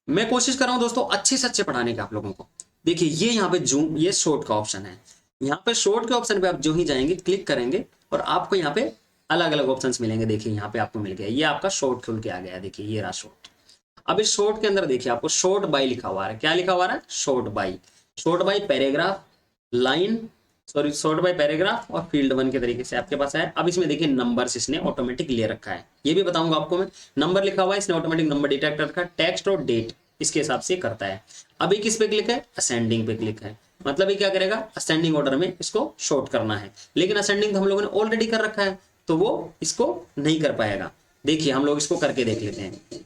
मैं कोशिश कर रहा हूँ दोस्तों अच्छे से अच्छे पढ़ाने का आप लोगों को। देखिए ये यहाँ पे जूम, ये शॉर्ट का ऑप्शन है। यहाँ पे शॉर्ट के ऑप्शन पे आप जो ही जाएंगे क्लिक करेंगे और आपको यहाँ पे अलग अलग ऑप्शंस मिलेंगे। देखिए यहाँ पे आपको मिल गया, ये आपका शॉर्ट खुल के आ गया। देखिए ये रहा शॉर्ट। अब इस शॉर्ट के अंदर देखिए आपको शॉर्ट बाय लिखा हुआ है। क्या लिखा हुआ है, short by paragraph, line, sorry short by paragraph और फील्ड 1 के तरीके से आपके पास है। अब इसमें देखिए नंबर्स इसने ऑटोमेटिक ले रखा है, ये भी बताऊंगा आपको मैं। नंबर लिखा हुआ है, इसने ऑटोमेटिक नंबर डिटेक्ट रखा है। टेक्स्ट और डेट इसके हिसाब से करता है। अभी किस पे क्लिक है, असेंडिंग पे क्लिक है, मतलब ये क्या करेगा, असेंडिंग ऑर्डर में इसको शॉर्ट करना है। लेकिन असेंडिंग तो हम लोगों ने ऑलरेडी कर रखा है तो वो इसको नहीं कर पाएगा। देखिए हम लोग इसको करके देख लेते हैं।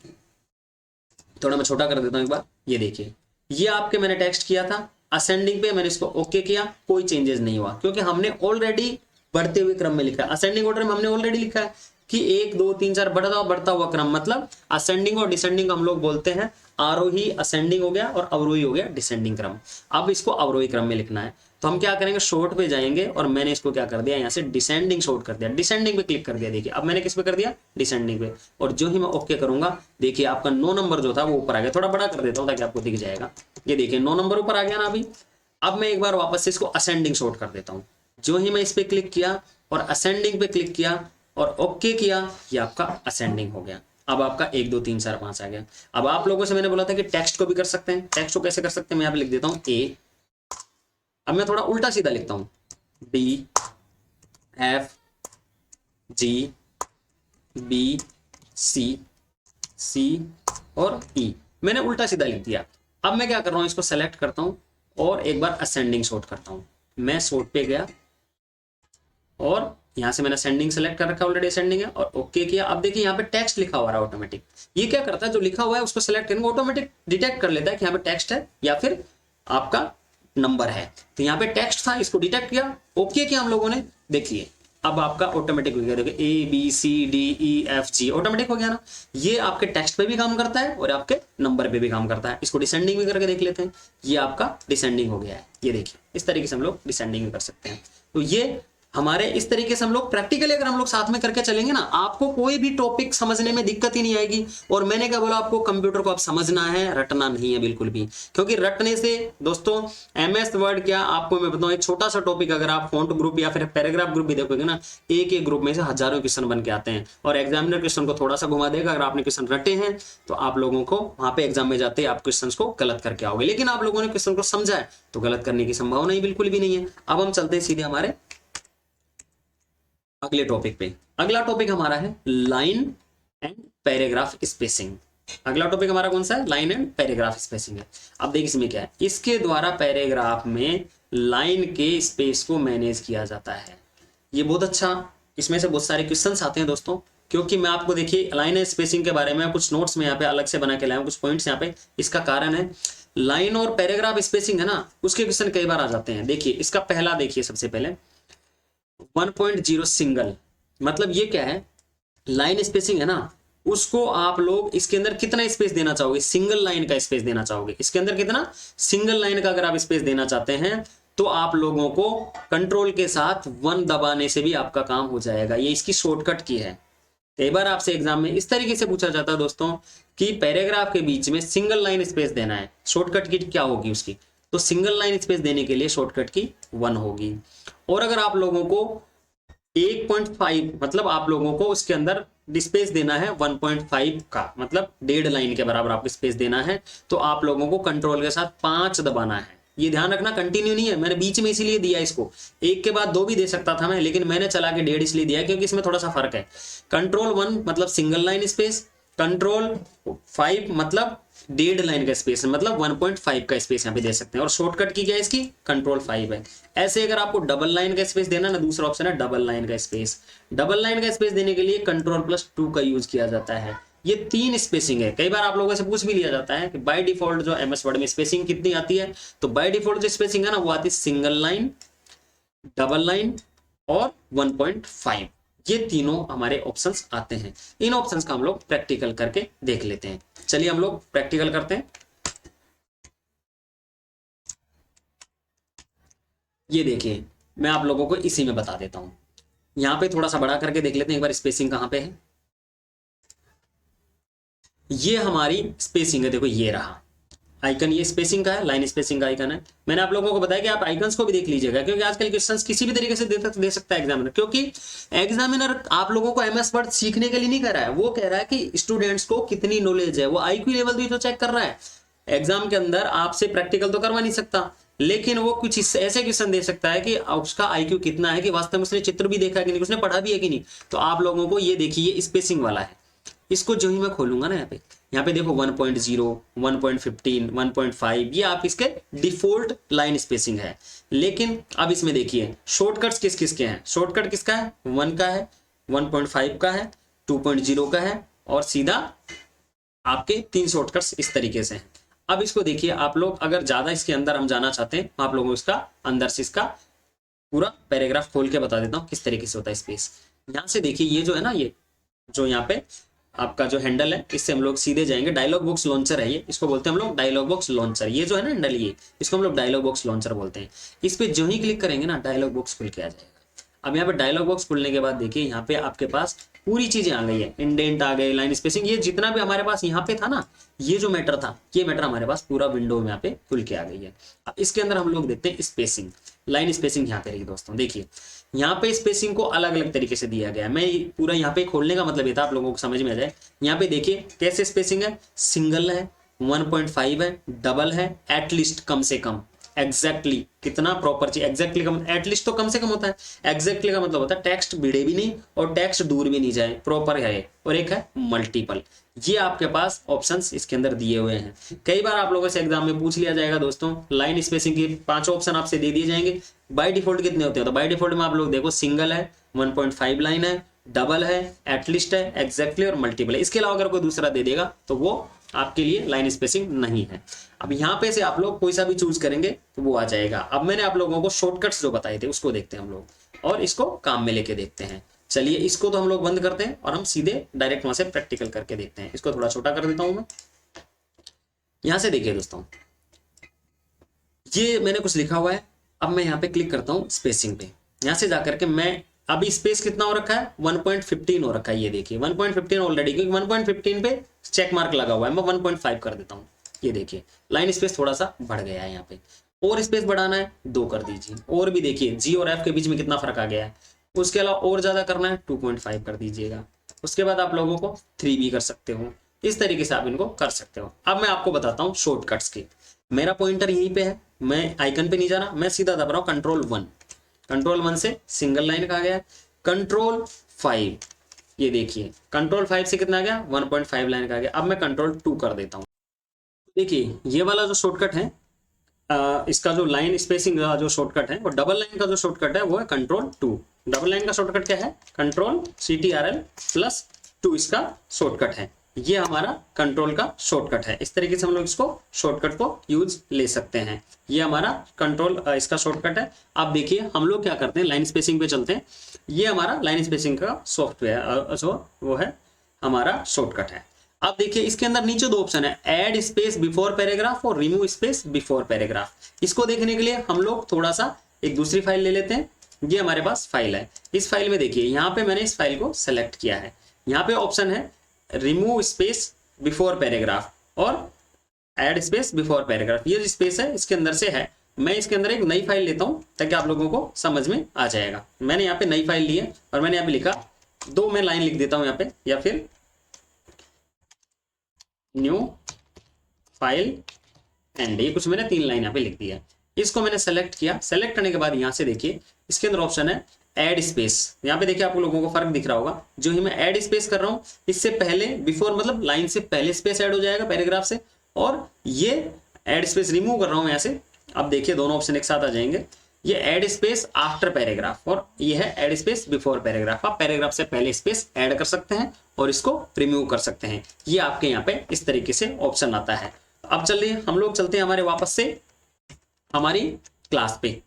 थोड़ा मैं छोटा कर देता हूं एक बार। ये देखिए ये आपके मैंने टेक्स्ट किया था, असेंडिंग पे मैंने इसको ओके किया, कोई चेंजेस नहीं हुआ क्योंकि हमने ऑलरेडी बढ़ते हुए क्रम में लिखा है। असेंडिंग ऑर्डर में हमने ऑलरेडी लिखा है कि 1 2 3 4 बढ़ता हुआ क्रम, मतलब असेंडिंग और डिसेंडिंग हम लोग बोलते हैं। आरोही असेंडिंग हो गया और अवरोही हो गया डिसेंडिंग क्रम। अब इसको अवरोही क्रम में लिखना है तो हम क्या करेंगे, शॉर्ट पे जाएंगे और मैंने इसको क्या कर दिया, यहाँ से डिसेंडिंग शॉर्ट कर दिया। डिसेंडिंग पे क्लिक कर दिया। देखिए अब मैंने किस पे कर दिया, डिसेंडिंग पे। और जो ही मैं ओके करूंगा देखिए आपका 9 नंबर जो था वो ऊपर आ गया। थोड़ा बड़ा कर देता हूँ ताकि आपको दिख जाएगा। ये देखिए 9 नंबर ऊपर आ गया ना अभी। अब मैं एक बार वापस से इसको असेंडिंग शॉर्ट कर देता हूँ। जो ही मैं इस पे क्लिक किया और असेंडिंग पे क्लिक किया और ओके किया, ये आपका असेंडिंग हो गया। अब आपका 1 2 3 4 5 आ गया। अब आप लोगों से मैंने बोला था कि टेक्स्ट को भी कर सकते हैं। टेक्स्ट को कैसे कर सकते हैं, मैं यहाँ पे लिख देता हूँ ए। अब मैं थोड़ा उल्टा सीधा लिखता हूँ, D F G B C और ई। मैंने उल्टा सीधा लिख दिया। अब मैं क्या कर रहा हूँ, इसको सेलेक्ट करता हूँ और एक बार असेंडिंग शॉर्ट करता हूँ। मैं शॉर्ट पे गया और यहाँ से मैंने असेंडिंग सेलेक्ट कर रखा, ऑलरेडी असेंडिंग है, और ओके किया। अब देखिए यहाँ पे टेक्स्ट लिखा हुआ है ऑटोमेटिक। ये क्या करता है, जो लिखा हुआ है उसको सेलेक्ट करेंगे ऑटोमेटिक डिटेक्ट कर लेता है कि यहाँ पे टेक्स्ट है या फिर आपका नंबर है। तो यहाँ पे टेक्स्ट था, इसको डिटेक्ट किया, ओके किया हम लोगों ने। देखिए अब आपका ऑटोमेटिक हो गया। देखिए ABCDEFG ऑटोमेटिक हो गया ना। ये आपके टेक्स्ट पे भी काम करता है और आपके नंबर पे भी काम करता है। इसको डिसेंडिंग भी करके देख लेते हैं। ये आपका डिसेंडिंग हो गया है। ये देखिए इस तरीके से हम लोग डिसेंडिंग भी कर सकते हैं। तो ये हमारे इस तरीके से हम लोग प्रैक्टिकली अगर हम लोग साथ में करके चलेंगे ना, आपको कोई भी टॉपिक समझने में दिक्कत ही नहीं आएगी। और मैंने क्या बोला आपको, कंप्यूटर को आप समझना है, रटना नहीं है बिल्कुल भी। क्योंकि रटने से दोस्तों MS वर्ड क्या, आपको मैं बताऊं एक छोटा सा टॉपिक, अगर आप फॉन्ट ग्रुप या फिर पैराग्राफ ग्रुप भी देखोगे ना, एक ग्रुप में से हजारों क्वेश्चन बन के आते हैं और एग्जामिनर क्वेश्चन को थोड़ा सा घुमा देगा। अगर आपने क्वेश्चन रटे हैं तो आप लोगों को वहां पे एग्जाम में जाते आप क्वेश्चन को गलत करके आओगे। लेकिन आप लोगों ने क्वेश्चन को समझा है तो गलत करने की संभावना ही बिल्कुल भी नहीं है। अब हम चलते हैं सीधे हमारे अगले टॉपिक पे। अगला टॉपिक हमारा है लाइन एंड पैराग्राफ स्पेसिंग। अगला टॉपिक हमारा कौन सा है, लाइन एंड पैराग्राफ स्पेसिंग है। अब देखिए इसमें क्या है, इसके द्वारा पैराग्राफ में लाइन के स्पेस को मैनेज किया जाता है। ये बहुत अच्छा, इसमें से बहुत सारे क्वेश्चंस आते हैं दोस्तों। क्योंकि मैं आपको देखिए लाइन एंड स्पेसिंग के बारे में कुछ नोट्स में यहाँ पे अलग से बना के लाया हूँ, कुछ पॉइंट्स यहाँ पे। इसका कारण है लाइन और पैराग्राफ स्पेसिंग है ना, उसके क्वेश्चन कई बार आ जाते हैं। देखिए इसका पहला देखिए, सबसे पहले 1.0 सिंगल, मतलब ये क्या है, लाइन स्पेसिंग है ना, उसको आप लोग इसके अंदर कितना स्पेस देना चाहोगे, सिंगल लाइन का स्पेस देना चाहोगे। इसके अंदर कितना, सिंगल लाइन का अगर आप स्पेस देना चाहते हैं तो आप लोगों को कंट्रोल के साथ 1 दबाने से भी आपका काम हो जाएगा। ये इसकी शॉर्टकट की है। कई बार आपसे एग्जाम में इस तरीके से पूछा जाता है दोस्तों कि पैराग्राफ के बीच में सिंगल लाइन स्पेस देना है, शॉर्टकट की क्या होगी उसकी, तो सिंगल लाइन स्पेस देने के लिए शॉर्टकट की 1 होगी। और अगर आप लोगों को 1.5 मतलब आप लोगों को उसके अंदर स्पेस देना है 1.5 का, मतलब 1.5 लाइन के बराबर आपको स्पेस देना है, तो आप लोगों को कंट्रोल के साथ 5 दबाना है। ये ध्यान रखना, कंटिन्यू नहीं है, मैंने बीच में इसीलिए दिया इसको, एक के बाद 2 भी दे सकता था मैं, लेकिन मैंने चला के 1.5 इसलिए दिया क्योंकि इसमें थोड़ा सा फर्क है। कंट्रोल 1 मतलब सिंगल लाइन स्पेस, कंट्रोल 5 मतलब 1.5 लाइन का स्पेस, मतलब 1.5 का स्पेस यहाँ पे दे सकते हैं। और शॉर्टकट की क्या है इसकी, कंट्रोल 5 है। ऐसे अगर आपको डबल लाइन का स्पेस देना ना, दूसरा ऑप्शन है डबल लाइन का स्पेस। डबल लाइन का स्पेस देने के लिए कंट्रोल+2 का यूज किया जाता है। ये 3 स्पेसिंग है। कई बार आप लोगों से पूछ भी लिया जाता है कि बाय डिफॉल्ट जो एमएस वर्ड में स्पेसिंग कितनी आती है, तो बाय डिफॉल्ट जो स्पेसिंग है ना वो आती है सिंगल लाइन, डबल लाइन और 1.5। ये तीनों हमारे ऑप्शंस आते हैं। इन ऑप्शंस का हम लोग प्रैक्टिकल करके देख लेते हैं। चलिए हम लोग प्रैक्टिकल करते हैं। ये देखिए मैं आप लोगों को इसी में बता देता हूं। यहां पे थोड़ा सा बड़ा करके देख लेते हैं एक बार स्पेसिंग कहां पे है। ये हमारी स्पेसिंग है, देखो ये रहा आइकन, ये स्पेसिंग का है, लाइन स्पेसिंग का आइकन है। मैंने आप लोगों को बताया कि आप आइकन्स को भी देख लीजिएगा, क्योंकि आजकल क्वेश्चंस किसी भी तरीके से दे सकता है एग्जामिनर, क्योंकि एग्जामिनर आप लोगों को एमएस वर्ड सीखने के लिए नहीं कर रहा है, वो कह रहा है कि स्टूडेंट्स को कितनी नॉलेज है, वो आईक्यू लेवल भी तो चेक कर रहा है। एग्जाम के अंदर आपसे प्रैक्टिकल तो करवा नहीं सकता, लेकिन वो कुछ ऐसे क्वेश्चन दे सकता है कि उसका आईक्यू कितना है, कि वास्तव में उसने चित्र भी देखा है कि नहीं, उसने पढ़ा भी है कि नहीं। तो आप लोगों को ये देखिए स्पेसिंग वाला है, इसको जो ही मैं खोलूंगा ना यहाँ पे देखो 1.0, 1.15, 1.5 ये आप इसके डिफॉल्ट लाइन स्पेसिंग है। लेकिन अब इसमें देखिए शॉर्टकट्स किस किस के हैं। शॉर्टकट किसका है, 1 का है, 1.5 का है, 2.0 का है, और सीधा आपके 3 शॉर्टकट्स इस तरीके से हैं। अब इसको देखिए आप लोग, अगर ज्यादा इसके अंदर हम जाना चाहते हैं आप लोगों को इसका अंदर से इसका पूरा पैराग्राफ खोल के बता देता हूँ किस तरीके से होता है स्पेस। यहाँ से देखिए ये जो है ना, ये जो यहाँ पे आपका जो हैंडल है, इससे हम लोग सीधे जाएंगे, डायलॉग बॉक्स लॉन्चर है ये, इसको बोलते हैं हम लोग डायलॉग बॉक्स लॉन्चर। ये जो है ना हैंडल, ये इसको हम लोग डायलॉग बॉक्स लॉन्चर बोलते हैं। इस पे जो ही क्लिक करेंगे ना डायलॉग बॉक्स खुल के आ जाएगा। अब यहाँ पे डायलॉग बॉक्स खुलने के बाद देखिए यहाँ पे आपके पास पूरी चीजें आ गई है, इंडेंट आ गए, लाइन स्पेसिंग, ये जितना भी हमारे पास यहाँ पे था ना, ये जो मैटर था, ये मैटर हमारे पास पूरा विंडो में यहाँ पे खुल के आ गई है। अब इसके अंदर हम लोग देखते हैं स्पेसिंग, लाइन स्पेसिंग यहाँ पे रही दोस्तों। देखिए यहाँ पे स्पेसिंग को अलग अलग तरीके से दिया गया है। मैं पूरा यहाँ पे खोलने का मतलब ये था आप लोगों को समझ में आ जाए। यहाँ पे देखिए कैसे स्पेसिंग है, सिंगल है, 1.5 है, डबल है, एटलीस्ट कम से कम, एग्जैक्टली कितना प्रॉपर चीज, एग्जैक्टली का मतलब एटलीस्ट तो कम से कम होता है, एग्जैक्टली का मतलब होता है टेक्स्ट भिड़े भी नहीं और टेक्स्ट दूर भी नहीं जाए, प्रॉपर है। और एक है मल्टीपल। ये आपके पास ऑप्शंस इसके अंदर दिए हुए हैं। कई बार आप लोगों से एग्जाम में पूछ लिया जाएगा दोस्तों, लाइन स्पेसिंग के 5 ऑप्शन आपसे दे दिए जाएंगे, बाय डिफॉल्ट कितने होते हैं, तो बाय डिफॉल्ट में आप लोग देखो सिंगल है, 1.5 लाइन है, डबल है, एटलीस्ट है, एग्जैक्टली और मल्टीपल है। इसके अलावा अगर कोई दूसरा दे देगा तो वो आपके लिए लाइन स्पेसिंग नहीं है। अब यहाँ पे से आप लोग कोई सा भी चूज करेंगे तो वो आ जाएगा। अब मैंने आप लोगों को शॉर्टकट्स जो बताए थे उसको देखते हैं हम लोग, और इसको काम में लेके देखते हैं। चलिए इसको तो हम लोग बंद करते हैं और हम सीधे डायरेक्ट वहां से प्रैक्टिकल करके देखते हैं। इसको थोड़ा छोटा कर देता हूं मैं। यहां से देखिए दोस्तों, ये मैंने कुछ लिखा हुआ है। अब मैं यहाँ पे क्लिक करता हूँ स्पेसिंग पे, यहाँ से जाकर के मैं अभी स्पेस कितना हो रखा है, 1.15 हो रखा है। ये देखिए 1.15 ऑलरेडी, क्योंकि 1.15 पे चेक मार्क लगा हुआ है, मैं 1.5 कर देता हूँ। ये देखिए लाइन स्पेस थोड़ा सा बढ़ गया है यहाँ पे, और स्पेस बढ़ाना है 2 कर दीजिए। और भी देखिए जी और एफ के बीच में कितना फर्क आ गया है। उसके अलावा और ज्यादा करना है 2.5 कर दीजिएगा। उसके बाद आप लोगों को 3 भी कर सकते हो। इस तरीके से आप इनको कर सकते हो। अब मैं आपको बताता हूँ शॉर्टकट्स के। मेरा पॉइंटर यहीं पे है, मैं आइकन पे नहीं जा रहा, मैं सीधा दबा रहा हूँ कंट्रोल 1। कंट्रोल 1 से सिंगल लाइन का आ गया, कंट्रोल 5, ये देखिए कंट्रोल 5 से कितना आ गया, 1.5 लाइन का आ गया। अब मैं कंट्रोल 2 कर देता हूँ। देखिए ये वाला जो शॉर्टकट है, इसका जो लाइन स्पेसिंग का जो शॉर्टकट है, और डबल लाइन का जो शॉर्टकट है वो है कंट्रोल 2। डबल लाइन का शॉर्टकट क्या है, कंट्रोल CTRL+2 इसका शॉर्टकट है। ये हमारा कंट्रोल का शॉर्टकट है। इस तरीके से हम लोग इसको शॉर्टकट को यूज ले सकते हैं। ये हमारा कंट्रोल इसका शॉर्टकट है। आप देखिए हम लोग क्या करते हैं, लाइन स्पेसिंग पे चलते हैं। ये हमारा लाइन स्पेसिंग का सॉफ्टवेयर जो वो है हमारा शॉर्टकट है। आप देखिए इसके अंदर नीचे दो ऑप्शन है, ऐड स्पेस बिफोर पैराग्राफ और रिमूव स्पेस बिफोर पैराग्राफ। इसको देखने के लिए हम लोग थोड़ा सा एक दूसरी फाइल ले लेते हैं। ये हमारे पास फाइल है। इस फाइल में देखिए यहाँ पे मैंने इस फाइल को सेलेक्ट किया है। यहाँ पे ऑप्शन है रिमूव स्पेस बिफोर पैराग्राफ और ऐड स्पेस बिफोर पैराग्राफ। ये जो स्पेस है इसके अंदर से है। मैं इसके अंदर एक नई फाइल लेता हूं ताकि आप लोगों को समझ में आ जाएगा। मैंने यहाँ पे नई फाइल ली है और मैंने यहाँ पे लिखा, दो मैं लाइन लिख देता हूं यहाँ पे, या फिर न्यू फाइल एंड, ये कुछ मैंने 3 लाइन यहाँ पे लिख दिया। इसको मैंने सेलेक्ट किया। सेलेक्ट करने के बाद यहाँ से देखिए इसके अंदर ऑप्शन है ऐड स्पेस। यहाँ पे देखिए आप लोगों को फर्क दिख रहा होगा, जो ही मैं ऐड स्पेस कर रहा हूँ इससे पहले बिफोर मतलब लाइन से पहले स्पेस ऐड हो जाएगा पैराग्राफ से, और ये ऐड स्पेस रिमूव कर रहा हूँ यहाँ से। अब देखिए दोनों ऑप्शन एक साथ आ जाएंगे। ये ऐड स्पेस आफ्टर पैराग्राफ और ये है ऐड स्पेस बिफोर पैराग्राफ। आप पैराग्राफ से पहले स्पेस ऐड कर सकते हैं और इसको रिमूव कर सकते हैं। ये आपके यहाँ पे इस तरीके से ऑप्शन आता है। अब चलिए हम लोग चलते हैं हमारे वापस से हमारी क्लास पे,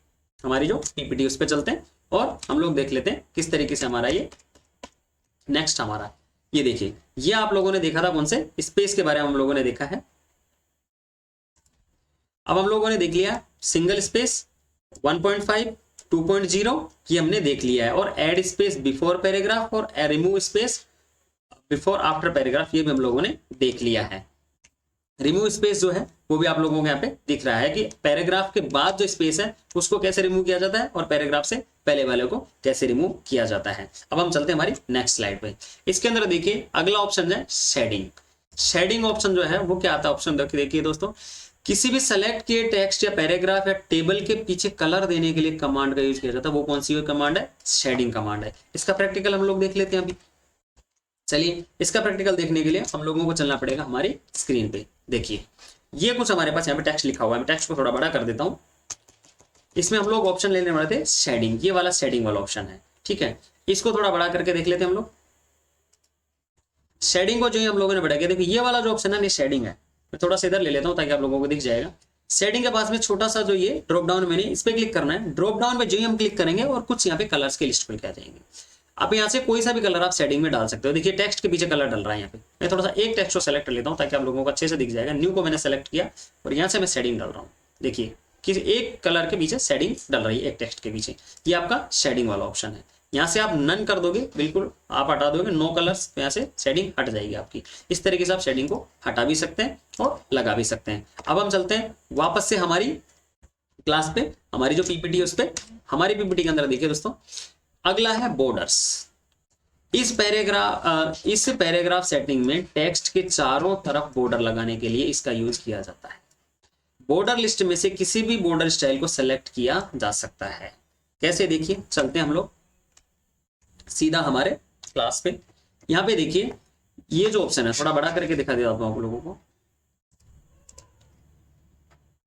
हमारी जो पीपीटी उस पे चलते हैं और हम लोग देख लेते हैं किस तरीके से हमारा ये नेक्स्ट हमारा, ये देखिए ये आप लोगों ने देखा था कौन से स्पेस के बारे में हम लोगों ने देखा है। अब हम लोगों ने देख लिया सिंगल स्पेस 1.5 2.0 ये हमने देख लिया है, और ऐड स्पेस बिफोर पैराग्राफ और remove space before after paragraph ये भी हम लोगों ने देख लिया है। रिमूव स्पेस जो है वो भी आप लोगों को यहाँ पे दिख रहा है कि पैराग्राफ के बाद जो स्पेस है उसको कैसे रिमूव किया जाता है और पैराग्राफ से पहले वाले को कैसे रिमूव किया जाता है। अब हम चलते हैं हमारी नेक्स्ट स्लाइड पे। इसके अंदर देखिए अगला ऑप्शन है शेडिंग। शेडिंग ऑप्शन जो है वो क्या आता है, ऑप्शन देखिए दोस्तों, किसी भी सेलेक्ट किए टेक्स्ट या पैराग्राफ या टेबल के पीछे कलर देने के लिए कमांड का यूज किया जाता है। वो कौन सी कमांड है, शेडिंग कमांड है। इसका प्रैक्टिकल हम लोग देख लेते हैं अभी। चलिए इसका प्रैक्टिकल देखने के लिए हम लोगों को चलना पड़ेगा हमारी स्क्रीन पे। देखिए ये कुछ हमारे पास यहाँ पे टेक्स्ट लिखा हुआ है। मैं टेक्स्ट को थोड़ा बड़ा कर देता हूँ। इसमें हम लोग ऑप्शन लेने वाले थे शेडिंग, ये वाला शेडिंग वाला ऑप्शन है। ठीक है, इसको थोड़ा बड़ा करके देख लेते हैं हम लोग। शेडिंग को जो ही हम लोगों ने बढ़ा किया, देखिए ये वाला जो ऑप्शन है ये शेडिंग है। मैं थोड़ा सा इधर ले लेता हूँ ताकि आप लोगों को दिख जाएगा। शेडिंग के पास में छोटा सा जो ये ड्रॉप डाउन मैंने इस पे क्लिक करना है। ड्रॉप डाउन पे जो ही हम क्लिक करेंगे और कुछ यहाँ पे कलर्स की लिस्ट खुल के आ जाएंगे। आप यहाँ से कोई सा भी कलर आप सेटिंग में डाल सकते हो। देखिए टेक्स्ट के पीछे कलर डल रहा है यहाँ पे। मैं थोड़ा सा एक टेक्स्ट को सेलेक्ट कर लेता हूँ ताकि आप लोगों को अच्छे से दिख जाएगा। न्यू को मैंने सेलेक्ट किया और यहाँ से मैं शेडिंग डाल रहा हूँ। देखिए कि एक कलर के पीछे शेडिंग डल रही है, एक टेक्स्ट के पीछे। ये आपका शेडिंग वाला ऑप्शन है। यहाँ से आप नन कर दोगे, बिल्कुल आप हटा दोगे, नो कलर्स, यहाँ से शेडिंग हट जाएगी आपकी। इस तरीके से आप शेडिंग को हटा भी सकते हैं और लगा भी सकते हैं। अब हम चलते हैं वापस से हमारी क्लास पे, हमारी जो पीपीटी है उस पे। हमारी पीपीटी के अंदर देखिए दोस्तों अगला है बॉर्डर्स। इस पैराग्राफ सेटिंग में टेक्स्ट के चारों तरफ बॉर्डर लगाने के लिए इसका यूज किया जाता है। बॉर्डर लिस्ट में से किसी भी बॉर्डर स्टाइल को सेलेक्ट किया जा सकता है। कैसे, देखिए चलते हैं हम लोग सीधा हमारे क्लास पे। यहाँ पे देखिए ये जो ऑप्शन है थोड़ा बड़ा करके दिखा देता हूं आप लोगों को।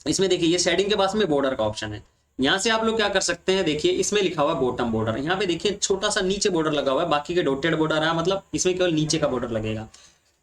इसमें देखिए ये शेडिंग के पास में बॉर्डर का ऑप्शन है। यहाँ से आप लोग क्या कर सकते हैं, देखिए इसमें लिखा हुआ है बॉटम बॉर्डर। यहाँ पे देखिए छोटा सा नीचे बॉर्डर लगा हुआ है, बाकी के डॉटेड बॉर्डर है, मतलब इसमें केवल नीचे का बॉर्डर लगेगा।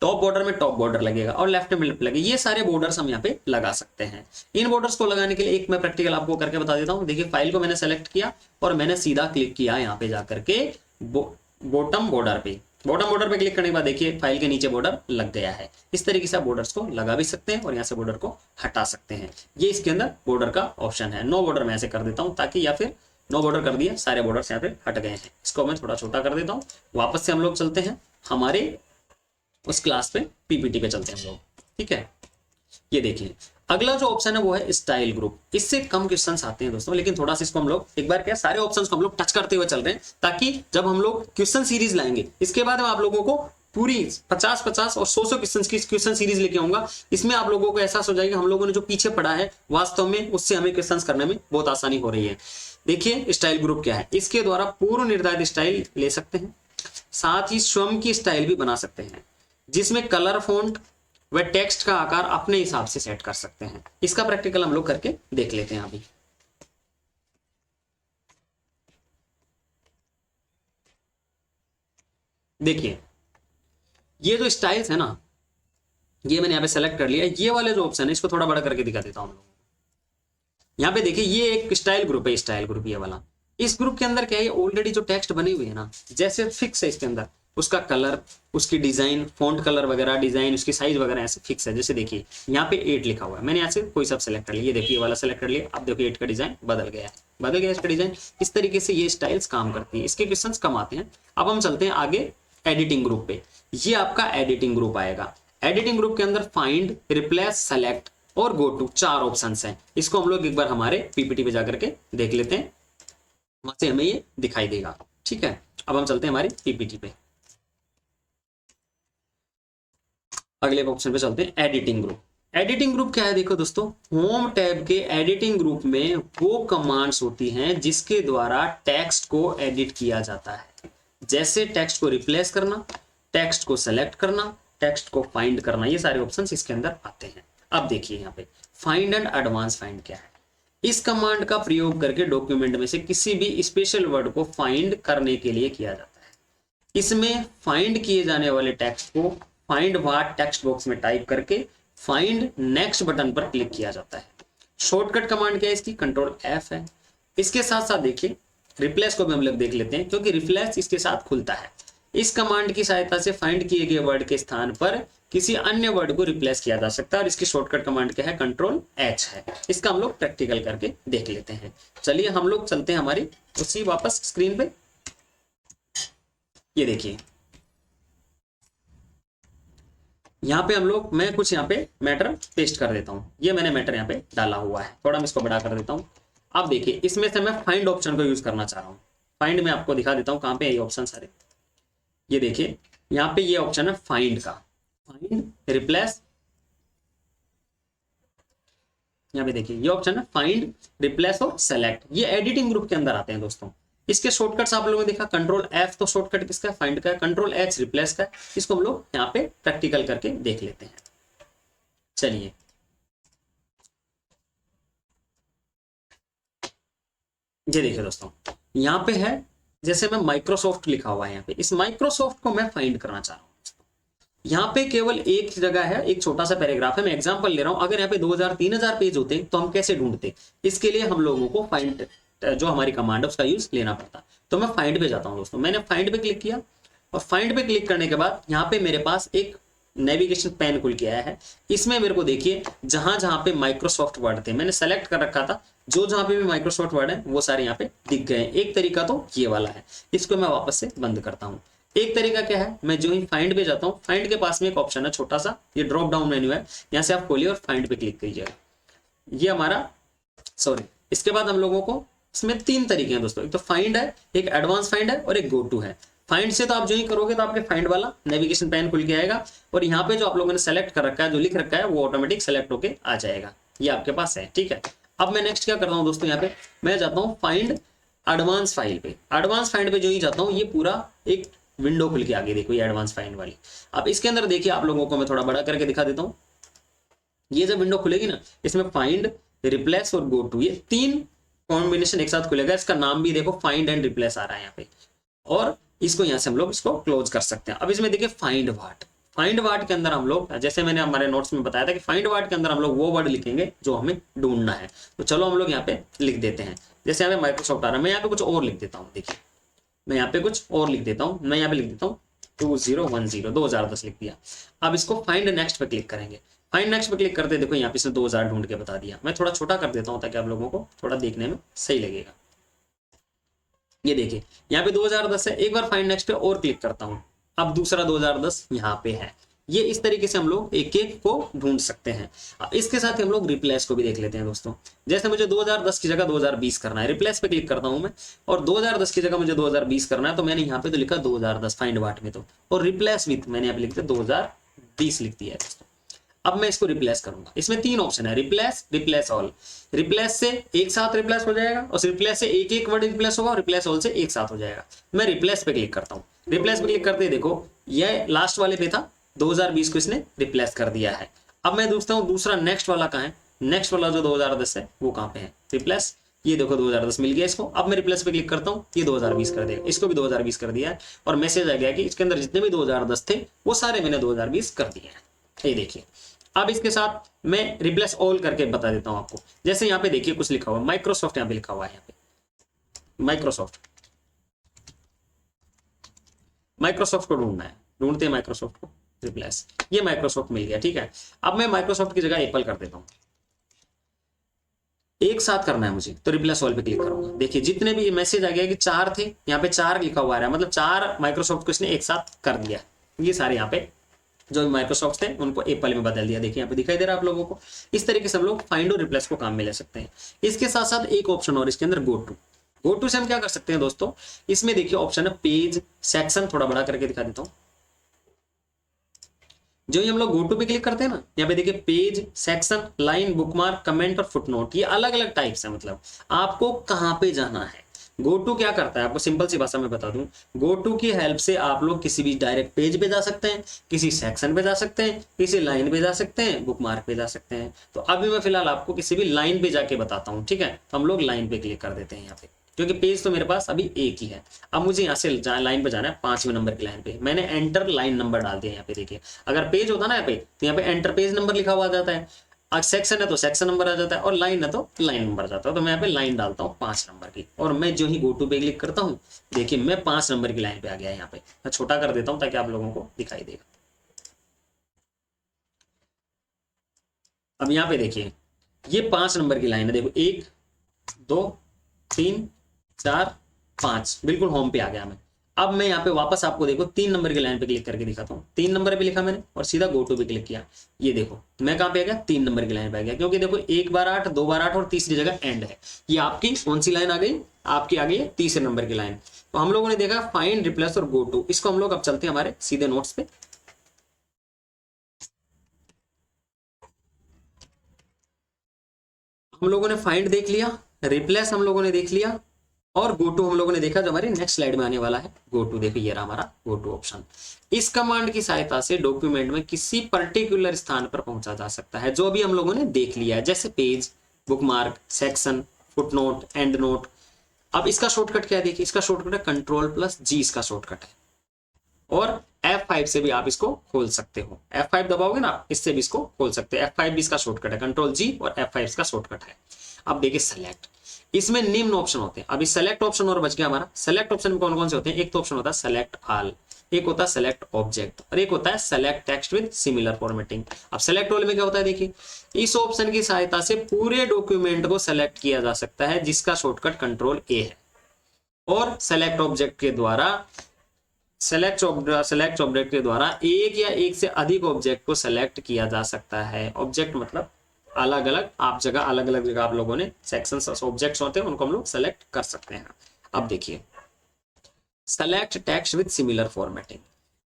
टॉप बॉर्डर में टॉप बॉर्डर लगेगा और लेफ्ट में लेफ्ट लगेगा। ये सारे बॉर्डर्स हम यहाँ पे लगा सकते हैं। इन बॉर्डर्स को लगाने के लिए एक मैं प्रैक्टिकल आपको करके बता देता हूँ। देखिए फाइल को मैंने सेलेक्ट किया और मैंने सीधा क्लिक किया यहाँ पे जाकर के बॉटम बॉर्डर पे। बॉटम बॉर्डर पे क्लिक करने के बाद देखिए फाइल के नीचे बॉर्डर लग गया है। इस तरीके से आप बॉर्डर्स को लगा भी सकते हैं और यहाँ से बॉर्डर को हटा सकते हैं। ये इसके अंदर बॉर्डर का ऑप्शन है। नो बॉर्डर मैं ऐसे कर देता हूँ ताकि, या फिर नो बॉर्डर कर दिया, सारे बॉर्डर्स यहाँ पे हट गए हैं। इसको मैं थोड़ा छोटा कर देता हूँ। वापस से हम लोग चलते हैं हमारे उस क्लास पे, पीपीटी पे चलते हैं हम लोग। ठीक है, ये देखिए अगला जो ऑप्शन है वो है स्टाइल ग्रुप। इससे कम क्वेश्चंस आते हैं दोस्तों, लेकिन थोड़ा सा इसको हम लोग एक बार क्या सारे ऑप्शंस को हम लोग टच करते हुए चल रहे हैं, ताकि जब हम लोग क्वेश्चन सीरीज लाएंगे इसके बाद हम आप लोगों को पूरी 50-50 और 100 क्वेश्चन की क्वेश्चन सीरीज लेके आऊंगा। इसमें आप लोगों को एहसास हो जाएगा हम लोगों ने जो पीछे पढ़ा है वास्तव में उससे हमें क्वेश्चन करने में बहुत आसानी हो रही है। देखिए स्टाइल ग्रुप क्या है, इसके द्वारा पूर्व निर्धारित स्टाइल ले सकते हैं, साथ ही स्वयं की स्टाइल भी बना सकते हैं, जिसमें कलर, फॉन्ट व टेक्स्ट का आकार अपने हिसाब से सेट कर सकते हैं। इसका प्रैक्टिकल हम लोग करके देख लेते हैं अभी। देखिए ये जो स्टाइल्स है ना, ये मैंने यहाँ पे सेलेक्ट कर लिया। ये वाले जो ऑप्शन है इसको थोड़ा बड़ा करके दिखा देता हूँ हम लोगों को। यहाँ पे देखिए ये एक स्टाइल ग्रुप है, स्टाइल ग्रुप ये वाला। इस ग्रुप के अंदर क्या है, ऑलरेडी जो टेक्स्ट बने हुए है ना, जैसे फिक्स है इसके अंदर, उसका कलर, उसकी डिजाइन, फॉन्ट कलर वगैरह, डिजाइन, उसकी साइज वगैरह ऐसे फिक्स है। जैसे देखिए यहाँ पे 8 लिखा हुआ है, मैंने यहाँ से कोई सब सेलेक्ट कर लिया। ये देखिए ये वाला सेलेक्ट कर लिया। अब देखिए 8 का डिजाइन बदल गया है, बदल गया इसका डिजाइन। इस तरीके से ये स्टाइल्स काम करती है। इसके क्वेश्चंस कम आते हैं। अब हम चलते हैं आगे एडिटिंग ग्रुप पे। ये आपका एडिटिंग ग्रुप आएगा। एडिटिंग ग्रुप के अंदर फाइंड, रिप्लेस, सेलेक्ट और गो टू 4 ऑप्शंस हैं। इसको हम लोग एक बार हमारे पीपीटी पे जाकर के देख लेते हैं, वहां से हमें ये दिखाई देगा। ठीक है, अब हम चलते हैं हमारी पीपीटी पे। अगले ऑप्शन पे चलते हैं, एडिटिंग ग्रुप। एडिटिंग ग्रुप क्या है, देखो दोस्तों, होम टैब के एडिटिंग ग्रुप में वो कमांड्स होती हैं जिसके द्वारा टेक्स्ट को एडिट किया जाता है। जैसे टेक्स्ट को रिप्लेस करना, टेक्स्ट को सेलेक्ट करना, टेक्स्ट को फाइंड करना, ये सारे ऑप्शंस इसके अंदर आते हैं। अब देखिए यहाँ पे फाइंड एंड एडवांस फाइंड क्या है। इस कमांड का प्रयोग करके डॉक्यूमेंट में से किसी भी स्पेशल वर्ड को फाइंड करने के लिए किया जाता है। इसमें फाइंड किए जाने वाले टेक्स्ट को फाइंड व्हाट टेक्स्ट बॉक्स में टाइप करके फाइंड नेक्स्ट बटन पर क्लिक किया जाता है। शॉर्टकट कमांड क्या है इसकी, कंट्रोल F है। इसके साथ साथ देखिए रिप्लेस को भी हम लोग देख लेते हैं, क्योंकि रिप्लेस इसके साथ खुलता है। इस कमांड की सहायता से फाइंड किए गए वर्ड के स्थान पर किसी अन्य वर्ड को रिप्लेस किया जा सकता है। और इसकी शॉर्टकट कमांड क्या है, कंट्रोल H है। इसका हम लोग प्रैक्टिकल करके देख लेते हैं। चलिए हम लोग चलते हैं हमारी उसी वापस स्क्रीन पे। ये देखिए यहाँ पे हम लोग, मैं कुछ यहाँ पे मैटर पेस्ट कर देता हूँ। ये मैंने मैटर यहाँ पे डाला हुआ है, थोड़ा मैं इसको बड़ा कर देता हूँ। अब देखिए इसमें से मैं फाइंड ऑप्शन को यूज करना चाह रहा हूँ। फाइंड में आपको दिखा देता हूँ कहाँ पे ये ऑप्शन सारे। ये देखिए यहाँ पे ये ऑप्शन है फाइंड का, फाइंड, रिप्लेस। यहाँ पे देखिए ये ऑप्शन है फाइंड, रिप्लेस और सेलेक्ट। ये एडिटिंग ग्रुप के अंदर आते हैं दोस्तों। इसके शॉर्टकट्स आप लोगों ने देखा, कंट्रोल F तो शॉर्टकट किसका है, फाइंड का है। कंट्रोल H रिप्लेस का है। इसको हम लोग यहाँ पे प्रैक्टिकल करके देख लेते हैं। चलिए ये देखिए दोस्तों, यहाँ पे है, जैसे मैं माइक्रोसॉफ्ट लिखा हुआ है यहाँ पे, इस माइक्रोसॉफ्ट को मैं फाइंड करना चाह रहा हूँ। यहाँ पे केवल एक जगह है, एक छोटा सा पैराग्राफ है। मैं एग्जांपल ले रहा हूँ। अगर यहाँ पे 2000-3000 पेज होते तो हम कैसे ढूंढते, इसके लिए हम लोगों को फाइंड जो हमारी कमांड है उसका यूज लेना पड़ता। तो मैं फाइंड पे जाता हूँ दोस्तों। मैंने फाइंड पे क्लिक किया और फाइंड पे क्लिक करने के बाद यहाँ पे मेरे पास एक नेविगेशन पैन खुल के आया है। इसमें मेरे को देखिए जहां जहां पे माइक्रोसॉफ्ट वर्ड थे मैंने सेलेक्ट कर रखा था, जो जहां पे भी माइक्रोसॉफ्ट वर्ड है वो सारे यहाँ पे दिख गए। एक तरीका तो ये वाला है, इसको मैं वापस से बंद करता हूँ। एक तरीका क्या है, मैं जो ही फाइंड पे जाता हूँ, फाइंड के पास में एक ऑप्शन है छोटा सा, ये ड्रॉप डाउन मेन्यू है, यहाँ से आप खोलिए और फाइंड पे क्लिक कीजिएगा। ये हमारा इसके बाद हम लोगों को इसमें 3 तरीके हैं दोस्तों। एक तो फाइंड है, एक एडवांस फाइंड है और एक गो टू है। फाइंड से तो आप जो ही करोगे तो आपके फाइंड वाला नेविगेशन पैन खुल के आएगा और यहाँ पे जो आप लोगों ने सेलेक्ट कर रखा है, जो लिख रखा है, वो ऑटोमेटिक सेलेक्ट होके आ जाएगा। ये आपके पास है, ठीक है। अब मैं नेक्स्ट क्या करता हूँ दोस्तों, यहाँ पे मैं जाता हूँ फाइंड एडवांस फाइल पे। एडवांस फाइंड पे जो ही जाता हूँ, ये पूरा एक विंडो खुल के आगे देखो, ये एडवांस फाइंड वाली। अब इसके अंदर देखिए आप लोगों को मैं थोड़ा बड़ा करके दिखा देता हूँ। ये जब विंडो खुलेगी ना, इसमें फाइंड, रिप्लेस और गो टू, ये 3 कॉम्बिनेशन एक साथ खुलेगा। इसका नाम भी देखो फाइंड एंड रिप्लेस आ रहा है यहाँ पे, और इसको यहाँ से हम लोग इसको क्लोज कर सकते हैं। अब इसमें देखिए फाइंड व्हाट, फाइंड व्हाट के अंदर हम लोग, जैसे मैंने हमारे नोट्स में बताया था कि फाइंड व्हाट के अंदर हम लोग वो वर्ड लिखेंगे जो हमें ढूंढना है। तो चलो हम लोग यहाँ पे लिख देते हैं। जैसे यहाँ पे माइक्रोसॉफ्ट आ रहा है, मैं यहाँ पे कुछ और लिख देता हूँ। देखिए मैं यहाँ पे कुछ और लिख देता हूँ, मैं यहाँ पे लिख देता हूँ 2010 लिख दिया। अब इसको फाइंड नेक्स्ट पे क्लिक करेंगे। फाइंड नेक्स्ट पे क्लिक करते देखो यहाँ पे इसने 2000 ढूंढ के बता दिया। मैं थोड़ा छोटा कर देता हूँ ताकि आप लोगों को थोड़ा देखने में सही लगेगा। ये देखिए यहाँ पे 2010 है। एक बार फाइंड नेक्स्ट पे और क्लिक करता हूँ, अब दूसरा 2010 यहाँ पे है। ये इस तरीके से हम लोग एक एक को ढूंढ सकते हैं। इसके साथ हम लोग रिप्लेस को भी देख लेते हैं दोस्तों। जैसे मुझे 2010 की जगह 2020 करना है, रिप्लेस पे क्लिक करता हूं मैं, और 2010 की जगह मुझे 2020 करना है, तो मैंने यहाँ पे तो लिखा 2010 फाइंड व्हाट में तो, और रिप्लेस विथ मैंने यहाँ पे लिख दिया 2020 लिख दिया है दोस्तों। अब मैं इसको रिप्लेस करूंगा। इसमें 3 ऑप्शन है, रिप्लेस, रिप्लेस ऑल। रिप्लेस से एक साथ रिप्लेस हो जाएगा, और रिप्लेस से एक एक वर्ड रिप्लेस होगा, और रिप्लेस ऑल से एक साथ हो जाएगा। मैं रिप्लेस पे क्लिक करता हूँ। रिप्लेस पे क्लिक करते देखो ये लास्ट वाले पे था, 2020 को इसने रिप्लेस कर दिया है। अब मैं पूछता हूँ दूसरा नेक्स्ट वाला कहाँ है, नेक्स्ट वाला जो 2010 है वो कहाँ पे है, रिप्लेस। ये देखो 2010 मिल गया इसको। अब मैं रिप्लेस पे क्लिक करता हूँ, ये 2020 कर देगा, इसको भी 2020 कर दिया है, और मैसेज आ गया कि इसके अंदर जितने भी 2010 थे वो सारे मैंने 2020 कर दिए हैं। ये देखिए, अब इसके साथ मैं रिप्लेस ऑल करके बता देता हूं आपको। जैसे यहाँ पे देखिए कुछ लिखा हुआ है माइक्रोसॉफ्ट, यहाँ पे लिखा हुआ है, यहाँ पे माइक्रोसॉफ्ट को ढूंढना है, ढूंढते हैं माइक्रोसॉफ्ट को, रिप्लेस, ये माइक्रोसॉफ्ट मिल गया। ठीक है, अब मैं माइक्रोसॉफ्ट की जगह एप्पल कर देता हूं, एक साथ करना है मुझे, तो रिप्लेस ऑल पे क्लिक करूंगा। देखिए जितने भी मैसेज आ गया कि 4 थे, यहाँ पे 4 लिखा हुआ है, मतलब 4 माइक्रोसॉफ्ट को इसने एक साथ कर दिया। ये सारे यहाँ पे जो माइक्रोसॉफ्ट थे उनको एप्पल में बदल दिया। देखिए यहाँ पे दिखाई दे रहा है आप लोगों को। इस तरीके से हम लोग फाइंड और रिप्लेस को काम में ले सकते हैं। इसके साथ साथ एक ऑप्शन और इसके अंदर गो टू से हम क्या कर सकते हैं दोस्तों, इसमें देखिए ऑप्शन है पेज सेक्शन, थोड़ा बड़ा करके दिखा देता हूं। जो ही हम लोग गो टू पे क्लिक करते हैं ना, यहाँ पे देखिए page section line bookmark comment और फुटनोट, ये अलग अलग टाइप्स है। मतलब आपको कहाँ पे जाना है, गो टू क्या करता है आपको सिंपल सी भाषा में बता दूं। गो टू की हेल्प से आप लोग किसी भी डायरेक्ट पेज पे जा सकते हैं, किसी सेक्शन पे जा सकते हैं, किसी लाइन पे जा सकते हैं, बुकमार्क पे जा सकते हैं। तो अभी मैं फिलहाल आपको किसी भी लाइन पे जाके बताता हूँ। ठीक है, तो हम लोग लाइन पे क्लिक कर देते हैं यहाँ पे, क्योंकि पेज तो मेरे पास अभी एक ही है। अब मुझे यहाँ से लाइन पे जाना है 5वें नंबर की लाइन पे। मैंने एंटर लाइन नंबर डाल दिया यहाँ पे। देखिए अगर पेज होता ना यहाँ पे, तो यहाँ पे एंटर पेज नंबर लिखा हुआ जाता है, अगर सेक्शन है तो सेक्शन नंबर आ जाता है, और लाइन है तो लाइन नंबर आ जाता है। तो मैं यहाँ पे लाइन डालता हूँ 5 नंबर की, और मैं जो ही गो टू पे क्लिक करता हूँ, देखिए मैं 5 नंबर की लाइन पे आ गया। यहाँ पे मैं छोटा कर देता हूँ ताकि आप लोगों को दिखाई देगा। अब यहाँ पे देखिए ये 5 नंबर की लाइन है। देखो 1 2 3 4 5, बिल्कुल होम पे आ गया मैं। अब मैं यहाँ पे वापस आपको देखो 3 नंबर की लाइन पे क्लिक करके दिखाता हूँ। 3 नंबर पे लिखा मैंने और सीधा गो टू पे क्लिक किया। ये देखो मैं कहाँ पे आ गया, 3 नंबर की लाइन पे आ गया, क्योंकि देखो 1 बार 8 2 बार 8 और तीसरी जगह एंड है। ये आपकी कौन सी लाइन आ गई, आपकी आ गई है तीसरे नंबर की लाइन। तो हम लोगों ने देखा फाइंड रिप्लेस और गो टू, इसको हम लोग अब चलते हैं हमारे सीधे नोट्स पे। हम लोगों ने फाइंड देख लिया, रिप्लेस हम लोगों ने देख लिया, और गो टू हम लोगों ने देखा जो हमारी नेक्स्ट स्लाइड में आने वाला है। गो टू देखो ये रहा हमारा गो टू ऑप्शन। इस कमांड की सहायता से डॉक्यूमेंट में किसी पर्टिकुलर स्थान पर पहुंचा जा सकता है, जो भी हम लोगों ने देख लिया है, जैसे page, bookmark, section, footnote, and note. अब इसका शॉर्टकट क्या है, देखिए इसका शॉर्टकट है Ctrl+G, इसका शॉर्टकट है। और F5 से भी आप इसको खोल सकते हो, F5 दबाओगे ना इससे भी इसको खोल सकते हैं। F5 भी इसका शॉर्टकट है, Ctrl+G और F5 इसका शॉर्टकट है। अब देखिए सेलेक्ट, इसमें निम्न ऑप्शन होते हैं। अभी सेलेक्ट ऑप्शन और बच गया हमारा। सेलेक्ट ऑप्शन में कौन कौन से होते हैं, एक तो ऑप्शन होता है सेलेक्ट ऑल, एक होता है सेलेक्ट ऑब्जेक्ट, और एक होता है select text with similar formatting. अब सेलेक्ट ऑल में क्या होता है, देखिए इस ऑप्शन की सहायता से पूरे डॉक्यूमेंट को सेलेक्ट किया जा सकता है, जिसका शॉर्टकट Ctrl+A है। और सेलेक्ट ऑब्जेक्ट के द्वारा सेलेक्ट ऑब्जेक्ट के द्वारा एक या एक से अधिक ऑब्जेक्ट को सेलेक्ट किया जा सकता है। ऑब्जेक्ट मतलब अलग अलग अलग अलग जगह आप लोगों ने सेक्शंस ऑब्जेक्ट्स होते हैं, उनको हम लोग सेलेक्ट कर सकते हैं। अब देखिए select text with similar formatting,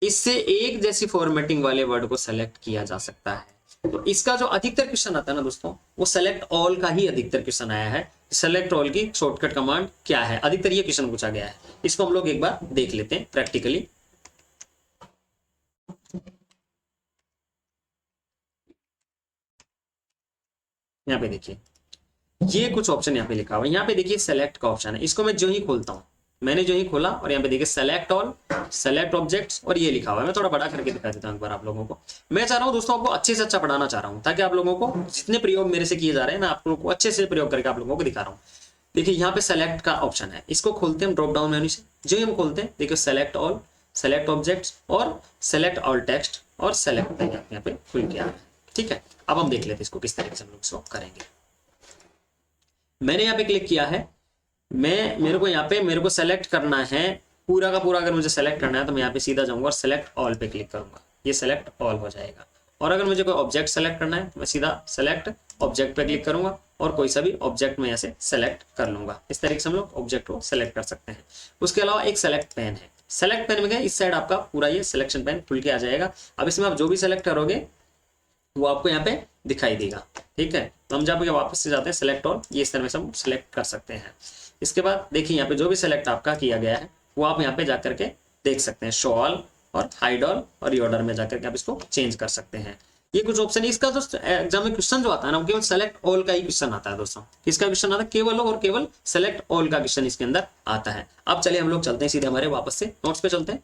इससे एक जैसी फॉर्मेटिंग वाले वर्ड को सेलेक्ट किया जा सकता है। तो इसका जो अधिकतर क्वेश्चन आता है ना दोस्तों, वो सेलेक्ट ऑल का ही अधिकतर क्वेश्चन आया है। सेलेक्ट ऑल की शॉर्टकट कमांड क्या है, अधिकतर ये क्वेश्चन पूछा गया है। इसको हम लोग एक बार देख लेते हैं प्रैक्टिकली। यहाँ पे देखिए ये कुछ ऑप्शन यहाँ पे लिखा हुआ है। यहाँ पे देखिए सेलेक्ट का ऑप्शन है, इसको मैं जो ही खोलता हूँ, मैंने जो ही खोला और यहाँ पे देखिए सेलेक्ट ऑल, सेलेक्ट ऑब्जेक्ट्स, और ये लिखा हुआ है। मैं थोड़ा बड़ा करके दिखा देता हूँ एक बार आप लोगों को। मैं चाह रहा हूँ दोस्तों आपको अच्छे से अच्छा पढ़ाना चाह रहा हूँ, ताकि आप लोगों को जितने प्रयोग मेरे से किए जा रहे हैं मैं आप लोगों को अच्छे से प्रयोग करके आप लोगों को दिखा रहा हूँ। देखिए यहाँ पे सेलेक्ट का ऑप्शन है, इसको खोलते हैं ड्रॉप डाउन मेन्यू से। जो ही हम खोलते हैं देखिए सेलेक्ट ऑल, सेलेक्ट ऑब्जेक्ट्स और सेलेक्ट ऑल टेक्स्ट और सेलेक्ट यहाँ पे खुल के आ रहा है। ठीक है, अब हम देख लेते हैं इसको किस तरीके से हम लोग इसको करेंगे। मैंने यहाँ पे क्लिक किया है, मेरे को सेलेक्ट करना है पूरा का पूरा। अगर मुझे सेलेक्ट करना है तो मैं यहाँ पे सीधा जाऊंगा और सेलेक्ट ऑल पे क्लिक करूंगा, ये सेलेक्ट ऑल हो जाएगा। और अगर मुझे कोई ऑब्जेक्ट सेलेक्ट करना है तो मैं सीधा सेलेक्ट ऑब्जेक्ट पे क्लिक करूंगा और कोई सा भी ऑब्जेक्ट में यहाँ से सेलेक्ट कर लूंगा। इस तरीके से हम लोग ऑब्जेक्ट को सेलेक्ट कर सकते हैं। उसके अलावा एक सेलेक्ट पेन है, सेलेक्ट पेन में क्या इस साइड आपका पूरा ये सिलेक्शन पेन खुल के आ जाएगा। अब इसमें आप जो भी सेलेक्ट करोगे वो आपको यहाँ पे दिखाई देगा। ठीक है, तो हम जब वापस से जाते हैं सेलेक्ट ऑल, ये इस तरह से हम सेलेक्ट कर सकते हैं। इसके बाद देखिए यहाँ पे जो भी सेलेक्ट आपका किया गया है वो आप यहाँ पे जाकर के देख सकते हैं, शो ऑल और हाइड ऑल, और रीऑर्डर में जाकर के आप इसको चेंज कर सकते हैं। ये कुछ ऑप्शन है। इसका दोस्तों एग्जाम में क्वेश्चन जो आता है ना, केवल सेलेक्ट ऑल का ही क्वेश्चन आता है दोस्तों। किसका क्वेश्चन आता है, केवल और केवल सेलेक्ट ऑल का क्वेश्चन इसके अंदर आता है। अब चलिए हम लोग चलते हैं सीधे हमारे वापस से नोट्स पे चलते हैं।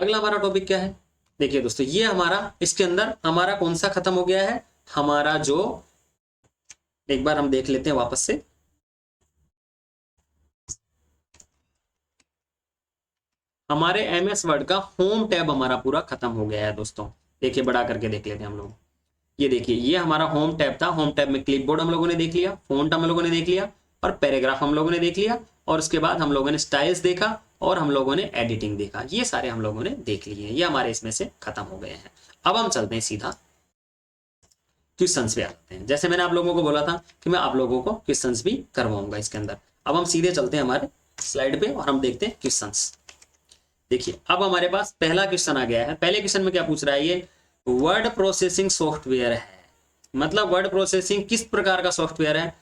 अगला हमारा टॉपिक क्या है, देखिए दोस्तों, ये हमारा इसके अंदर हमारा कौन सा खत्म हो गया है, हमारा जो, एक बार हम देख लेते हैं वापस से, हमारे एमएस वर्ड का होम टैब हमारा पूरा खत्म हो गया है दोस्तों। देखिए बड़ा करके देख लेते हैं हम लोग। ये देखिए, ये हमारा होम टैब था। होम टैब में क्लिपबोर्ड हम लोगों ने देख लिया, फॉन्ट हम लोगों ने देख लिया, और पैराग्राफ हम लोगों ने देख लिया, और उसके बाद हम लोगों ने स्टाइल्स देखा, और हम लोगों ने एडिटिंग देखा। ये सारे हम लोगों ने देख लिए हैं, ये हमारे इसमें से खत्म हो गए हैं। अब हम चलते हैं सीधा क्वेश्चंस पे आते हैं। जैसे मैंने आप लोगों को बोला था कि मैं आप लोगों को क्वेश्चंस भी करवाऊंगा इसके अंदर। अब हम सीधे चलते हैं हमारे स्लाइड पे और हम देखते हैं क्वेश्चंस। देखिए अब हमारे पास पहला क्वेश्चन आ गया है। पहले क्वेश्चन में क्या पूछ रहा है, ये वर्ड प्रोसेसिंग सॉफ्टवेयर है, मतलब वर्ड प्रोसेसिंग किस प्रकार का सॉफ्टवेयर है,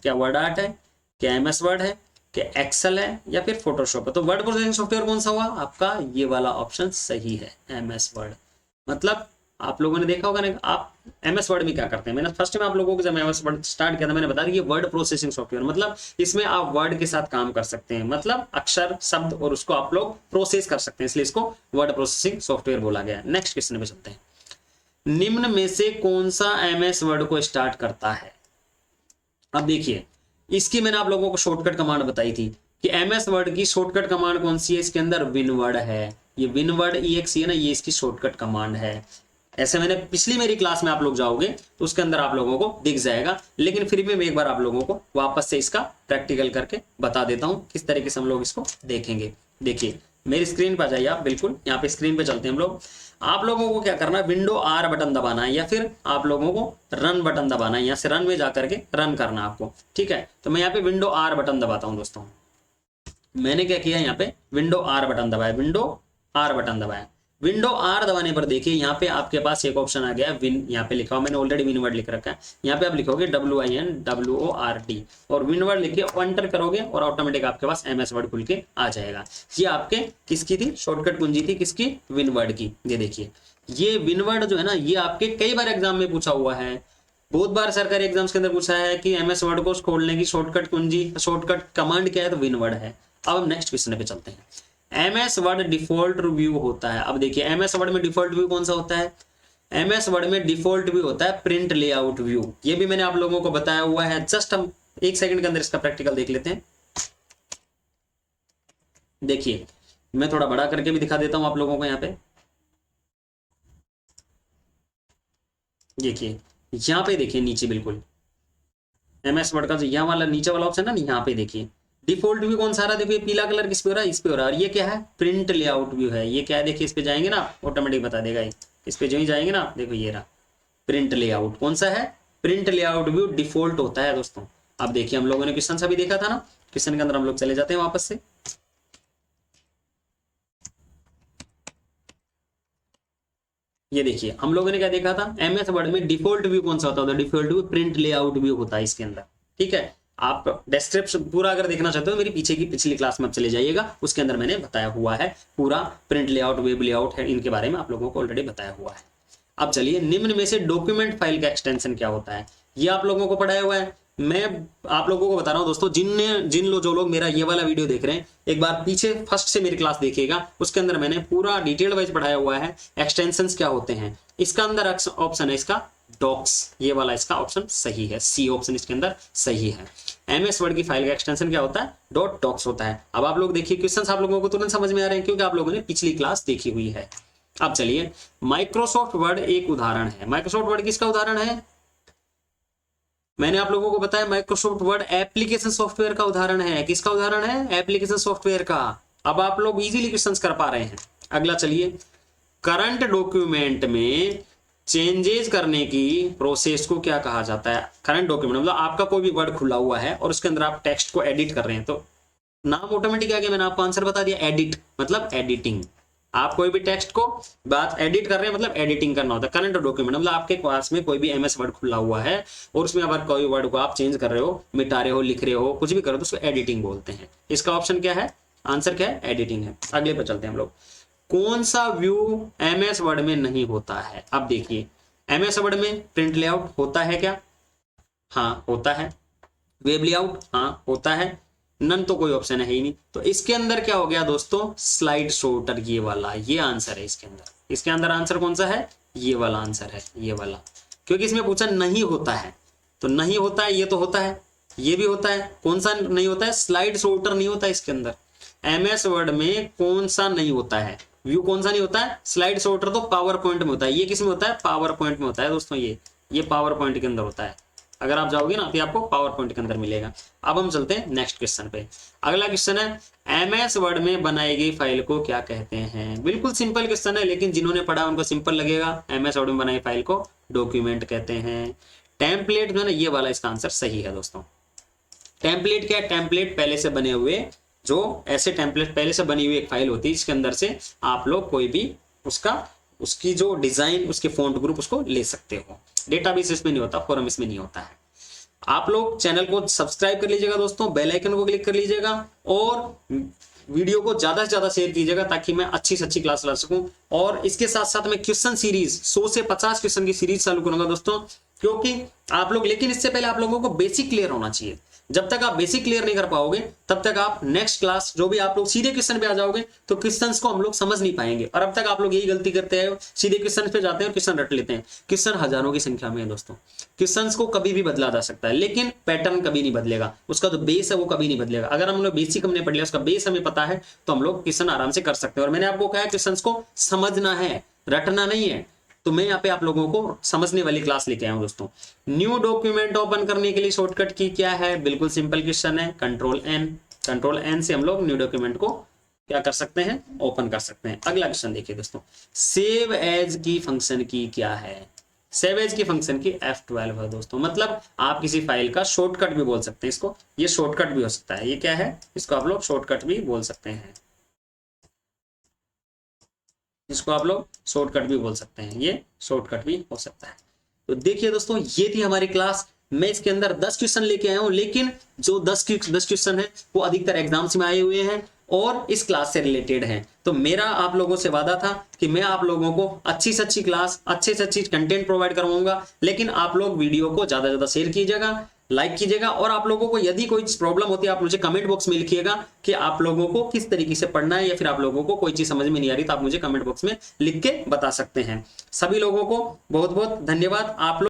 क्या वर्ड आर्ट है, क्या एमएस वर्ड है, क्या एक्सेल है, या फिर फोटोशॉप है। तो वर्ड प्रोसेसिंग सॉफ्टवेयर कौन सा हुआ आपका, ये वाला ऑप्शन सही है, एमएस वर्ड। मतलब आप लोगों ने देखा होगा ना, आप एमएस वर्ड में क्या करते हैं, मैंने फर्स्ट में आप लोगों को जब एमएस वर्ड स्टार्ट किया था मैंने बताया कि ये वर्ड प्रोसेसिंग सॉफ्टवेयर, मतलब इसमें आप वर्ड के साथ काम कर सकते हैं, मतलब अक्षर शब्द और उसको आप लोग प्रोसेस कर सकते हैं, इसलिए इसको वर्ड प्रोसेसिंग सॉफ्टवेयर बोला गया है। नेक्स्ट क्वेश्चन पे चलते हैं। निम्न में से कौन सा एमएस वर्ड को स्टार्ट करता है। अब देखिए, इसकी मैंने आप लोगों को शॉर्टकट कमांड बताई थी कि एमएस वर्ड की शॉर्टकट कमांड कौन सी है, इसके अंदर विनवर्ड है। ये विनवर्ड EXE है ना, ये इसकी शॉर्टकट कमांड है। ऐसे मैंने पिछली मेरी क्लास में आप लोग जाओगे तो उसके अंदर आप लोगों को दिख जाएगा, लेकिन फिर भी मैं एक बार आप लोगों को वापस से इसका प्रैक्टिकल करके बता देता हूं किस तरीके से हम लोग इसको देखेंगे। देखिए मेरी स्क्रीन पर जाइए आप, बिल्कुल यहाँ पे स्क्रीन पे चलते हैं हम लोग। आप लोगों को क्या करना है, विंडो R बटन दबाना है, या फिर आप लोगों को रन बटन दबाना है। यहाँ से रन में जाकर के रन करना आपको, ठीक है। तो मैं यहाँ पे विंडो R बटन दबाता हूँ दोस्तों। मैंने क्या किया, यहाँ पे विंडो R बटन दबाया, विंडो R बटन दबाया। विंडो R दबाने पर देखिए यहाँ पे आपके पास एक ऑप्शन आ गया विन, यहाँ पे लिखा हुआ, मैंने ऑलरेडी विनवर्ड लिख रखा है। यहाँ पे आप लिखोगे WINWORD और विनवर्ड लिख के एंटर करोगे और ऑटोमेटिक आपके पास एमएस वर्ड खुल के आ जाएगा। ये आपके किसकी थी, शॉर्टकट कुंजी थी, किसकी, विनवर्ड की। ये देखिए, ये विनवर्ड जो है ना, ये आपके कई बार एग्जाम में पूछा हुआ है, बहुत बार सरकारी एग्जाम्स के अंदर पूछा है कि एमएस वर्ड को खोलने की शॉर्टकट कुंजी, शॉर्टकट कमांड क्या है, तो विनवर्ड है। अब हम नेक्स्ट क्वेश्चन पे चलते हैं। एमएस वर्ड डिफॉल्ट व्यू होता है। अब देखिए एमएस वर्ड में डिफॉल्ट व्यू कौन सा होता है, एमएस वर्ड में डिफॉल्ट व्यू होता है प्रिंट लेआउट व्यू। ये भी मैंने आप लोगों को बताया हुआ है, जस्ट हम एक सेकंड के अंदर इसका प्रैक्टिकल देख लेते हैं। देखिए मैं थोड़ा बड़ा करके भी दिखा देता हूं आप लोगों को। यहाँ पे देखिए, यहाँ पे देखिए नीचे बिल्कुल एमएस वर्ड का जो यहाँ वाला नीचे वाला ऑप्शन है ना, यहाँ पे देखिए डिफॉल्ट व्यू कौन सा रहा है, देखिए पीला कलर किस पे हो रहा है, इस पे हो रहा है। और ये क्या है, प्रिंट लेआउट व्यू है। ये क्या है, देखिए इस पे जाएंगे ना ऑटोमेटिक बता देगा, इस पे जो ही जाएंगे ना, देखो ये रहा प्रिंट लेआउट। कौन सा है, प्रिंट लेआउट व्यू डिफॉल्ट होता है दोस्तों। अब देखिए हम लोगों ने क्वेश्चन अभी देखा था ना, क्वेश्चन के अंदर हम लोग चले जाते हैं वापस से। ये देखिए हम लोगों ने क्या देखा था, एमएस वर्ड में डिफॉल्ट व्यू कौन सा होता है, default view print layout view होता है इसके अंदर, ठीक है। आप डिस्क्रिप्शन पूरा अगर देखना चाहते हो मेरी पीछे की पिछली क्लास में आप चले जाइएगा, उसके अंदर मैंने बताया हुआ है पूरा प्रिंट लेआउट, वेब लेआउट है, इनके बारे में आप लोगों को ऑलरेडी बताया हुआ है। अब चलिए, निम्न में से डॉक्यूमेंट फाइल का एक्सटेंशन क्या होता है, ये आप लोगों को पढ़ाया हुआ है। मैं आप लोगों को बता रहा हूं दोस्तों, जो लोग मेरा ये वाला वीडियो देख रहे हैं, एक बार पीछे फर्स्ट से मेरी क्लास देखिएगा, उसके अंदर मैंने पूरा डिटेल वाइज पढ़ाया हुआ है एक्सटेंशंस क्या होते हैं। इसका अंदर ऑप्शन है इसका डॉक्स, ये वाला इसका ऑप्शन सही है, सी ऑप्शन इसके अंदर सही है। एमएस वर्ड की फाइल का एक्सटेंशन क्या होता है, .डॉक्स होता है। अब आप लोग देखिए क्वेश्चंस आप लोगों को तुरंत समझ में आ रहे हैं क्योंकि आप लोगों ने पिछली क्लास देखी हुई है। अब चलिए, माइक्रोसॉफ्ट वर्ड एक उदाहरण है। माइक्रोसॉफ्ट वर्ड किसका उदाहरण है, मैंने आप लोगों को बताया माइक्रोसॉफ्ट वर्ड एप्लीकेशन सॉफ्टवेयर का उदाहरण है। किसका उदाहरण है, एप्लीकेशन सॉफ्टवेयर का। अब आप लोग इजीली क्वेश्चंस कर पा रहे हैं। अगला चलिए, करंट डॉक्यूमेंट में चेंजेस करने की प्रोसेस को क्या कहा जाता है। करंट डॉक्यूमेंट मतलब आपका कोई भी वर्ड खुला हुआ है और उसके अंदर आप टेक्स्ट को एडिट कर रहे हैं, तो नाम ऑटोमेटिक आ गया, मैंने आपको आंसर बता दिया, एडिट मतलब एडिटिंग। आप कोई भी टेक्स्ट को बात एडिट कर रहे हैं मतलब एडिटिंग करना होता है। करंट डॉक्यूमेंट मतलब आपके पास में कोई भी एमएस वर्ड खुला हुआ है और उसमें अगर कोई वर्ड को आप चेंज कर रहे हो, मिटा रहे हो, लिख रहे हो, कुछ भी कर रहे हो, तो उसको एडिटिंग बोलते हैं। इसका ऑप्शन क्या है, आंसर क्या है, एडिटिंग है। अगले पर चलते हैं हम लोग। कौन सा व्यू एमएस वर्ड में नहीं होता है। अब देखिए, एमएस वर्ड में प्रिंट लेआउट होता है क्या, हाँ होता है। वेब लेआउट हाँ होता है। नन तो कोई ऑप्शन है ही नहीं। तो इसके अंदर क्या हो गया दोस्तों, स्लाइड शॉर्टर, ये वाला, ये आंसर है इसके अंदर। इसके अंदर आंसर कौन सा है, ये वाला आंसर है, ये वाला, क्योंकि इसमें पूछा नहीं होता है, तो नहीं होता है, ये तो होता है, ये भी होता है, कौन सा नहीं होता है, स्लाइड शॉर्टर नहीं होता है इसके अंदर। एमएस वर्ड में कौन सा नहीं होता है, व्यू कौन सा नहीं होता है, स्लाइड शॉर्टर तो पावर पॉइंट में होता है। ये किस में होता है, पावर पॉइंट में होता है दोस्तों, ये पावर पॉइंट के अंदर होता है। अगर आप जाओगे ना तो आपको पावर पॉइंट के अंदर मिलेगा। अब हम चलते हैं नेक्स्ट क्वेश्चन पे। अगला क्वेश्चन है, एमएस वर्ड में बनाई गई फाइल को क्या कहते हैं। बिल्कुल सिंपल क्वेश्चन है, लेकिन जिन्होंने पढ़ा उनको सिंपल लगेगा। एमएस वर्ड में बनाई फाइल को डॉक्यूमेंट कहते हैं। टेम्पलेट जो है ना, ये वाला इसका आंसर सही है दोस्तों। टेम्पलेट क्या है, टेम्पलेट पहले से बने हुए, जो ऐसे टेम्पलेट पहले से बनी हुई एक फाइल होती है, इसके अंदर से आप लोग कोई भी उसकी जो डिजाइन, उसके फॉन्ट ग्रुप उसको ले सकते हो। डेटाबेस इसमें नहीं होता, फॉर्म इसमें नहीं होता है। आप लोग चैनल को सब्सक्राइब कर लीजिएगा दोस्तों, बेल आइकन को क्लिक कर लीजिएगा और वीडियो को ज्यादा से ज्यादा शेयर कीजिएगा ताकि मैं अच्छी से अच्छी क्लास ला सकूं। और इसके साथ साथ मैं क्वेश्चन सीरीज 100 से 50 क्वेश्चन की सीरीज चालू करूंगा दोस्तों, क्योंकि आप लोग, लेकिन इससे पहले आप लोगों को बेसिक क्लियर होना चाहिए। जब तक आप बेसिक क्लियर नहीं कर पाओगे तब तक आप नेक्स्ट क्लास जो भी आप लोग सीधे क्वेश्चन पे आ जाओगे तो क्वेश्चंस को हम लोग समझ नहीं पाएंगे। और अब तक आप लोग यही गलती करते हैं, सीधे क्वेश्चन पे जाते हैं और क्वेश्चन रट लेते हैं। क्वेश्चन हजारों की संख्या में है दोस्तों, क्वेश्चंस को कभी भी बदला जा सकता है, लेकिन पैटर्न कभी नहीं बदलेगा, उसका जो बेस है वो कभी नहीं बदलेगा। अगर हम लोग बेसिक हमने पढ़ लिया, उसका बेस हमें पता है, तो हम लोग क्वेश्चन आराम से कर सकते हैं। और मैंने आपको कहा है क्वेश्चंस को समझना है, रटना नहीं है। तो मैं यहाँ पे आप लोगों को समझने वाली क्लास लेके आया हूं दोस्तों। न्यू डॉक्यूमेंट ओपन करने के लिए शॉर्टकट की क्या है, बिल्कुल सिंपल क्वेश्चन है, कंट्रोल एन से हम लोग न्यू डॉक्यूमेंट को क्या कर सकते हैं, ओपन कर सकते हैं। अगला क्वेश्चन देखिए दोस्तों, सेव एज की फंक्शन की क्या है। सेव एज की फंक्शन की F12 है दोस्तों, मतलब आप किसी फाइल का शॉर्टकट भी बोल सकते हैं इसको, ये शॉर्टकट भी हो सकता है। ये क्या है, इसको आप लोग शॉर्टकट भी बोल सकते हैं, इसको आप लोग शॉर्टकट भी बोल सकते हैं, ये शॉर्टकट भी हो सकता है। तो देखिए दोस्तों, ये थी हमारी क्लास। मैं इसके अंदर 10 क्वेश्चन लेके आया हूं, लेकिन जो 10 क्वेश्चन है वो अधिकतर एग्जाम्स में आए हुए हैं और इस क्लास से रिलेटेड हैं। तो मेरा आप लोगों से वादा था कि मैं आप लोगों को अच्छी से अच्छी क्लास, अच्छे से अच्छी कंटेंट प्रोवाइड करवाऊंगा, लेकिन आप लोग वीडियो को ज्यादा से ज्यादा शेयर कीजिएगा, लाइक कीजिएगा। और आप लोगों को यदि कोई प्रॉब्लम होती है आप मुझे कमेंट बॉक्स में लिखिएगा कि आप लोगों को किस तरीके से पढ़ना है, या फिर आप लोगों को कोई चीज समझ में नहीं आ रही तो आप मुझे कमेंट बॉक्स में लिख के बता सकते हैं। सभी लोगों को बहुत बहुत धन्यवाद। आप लोग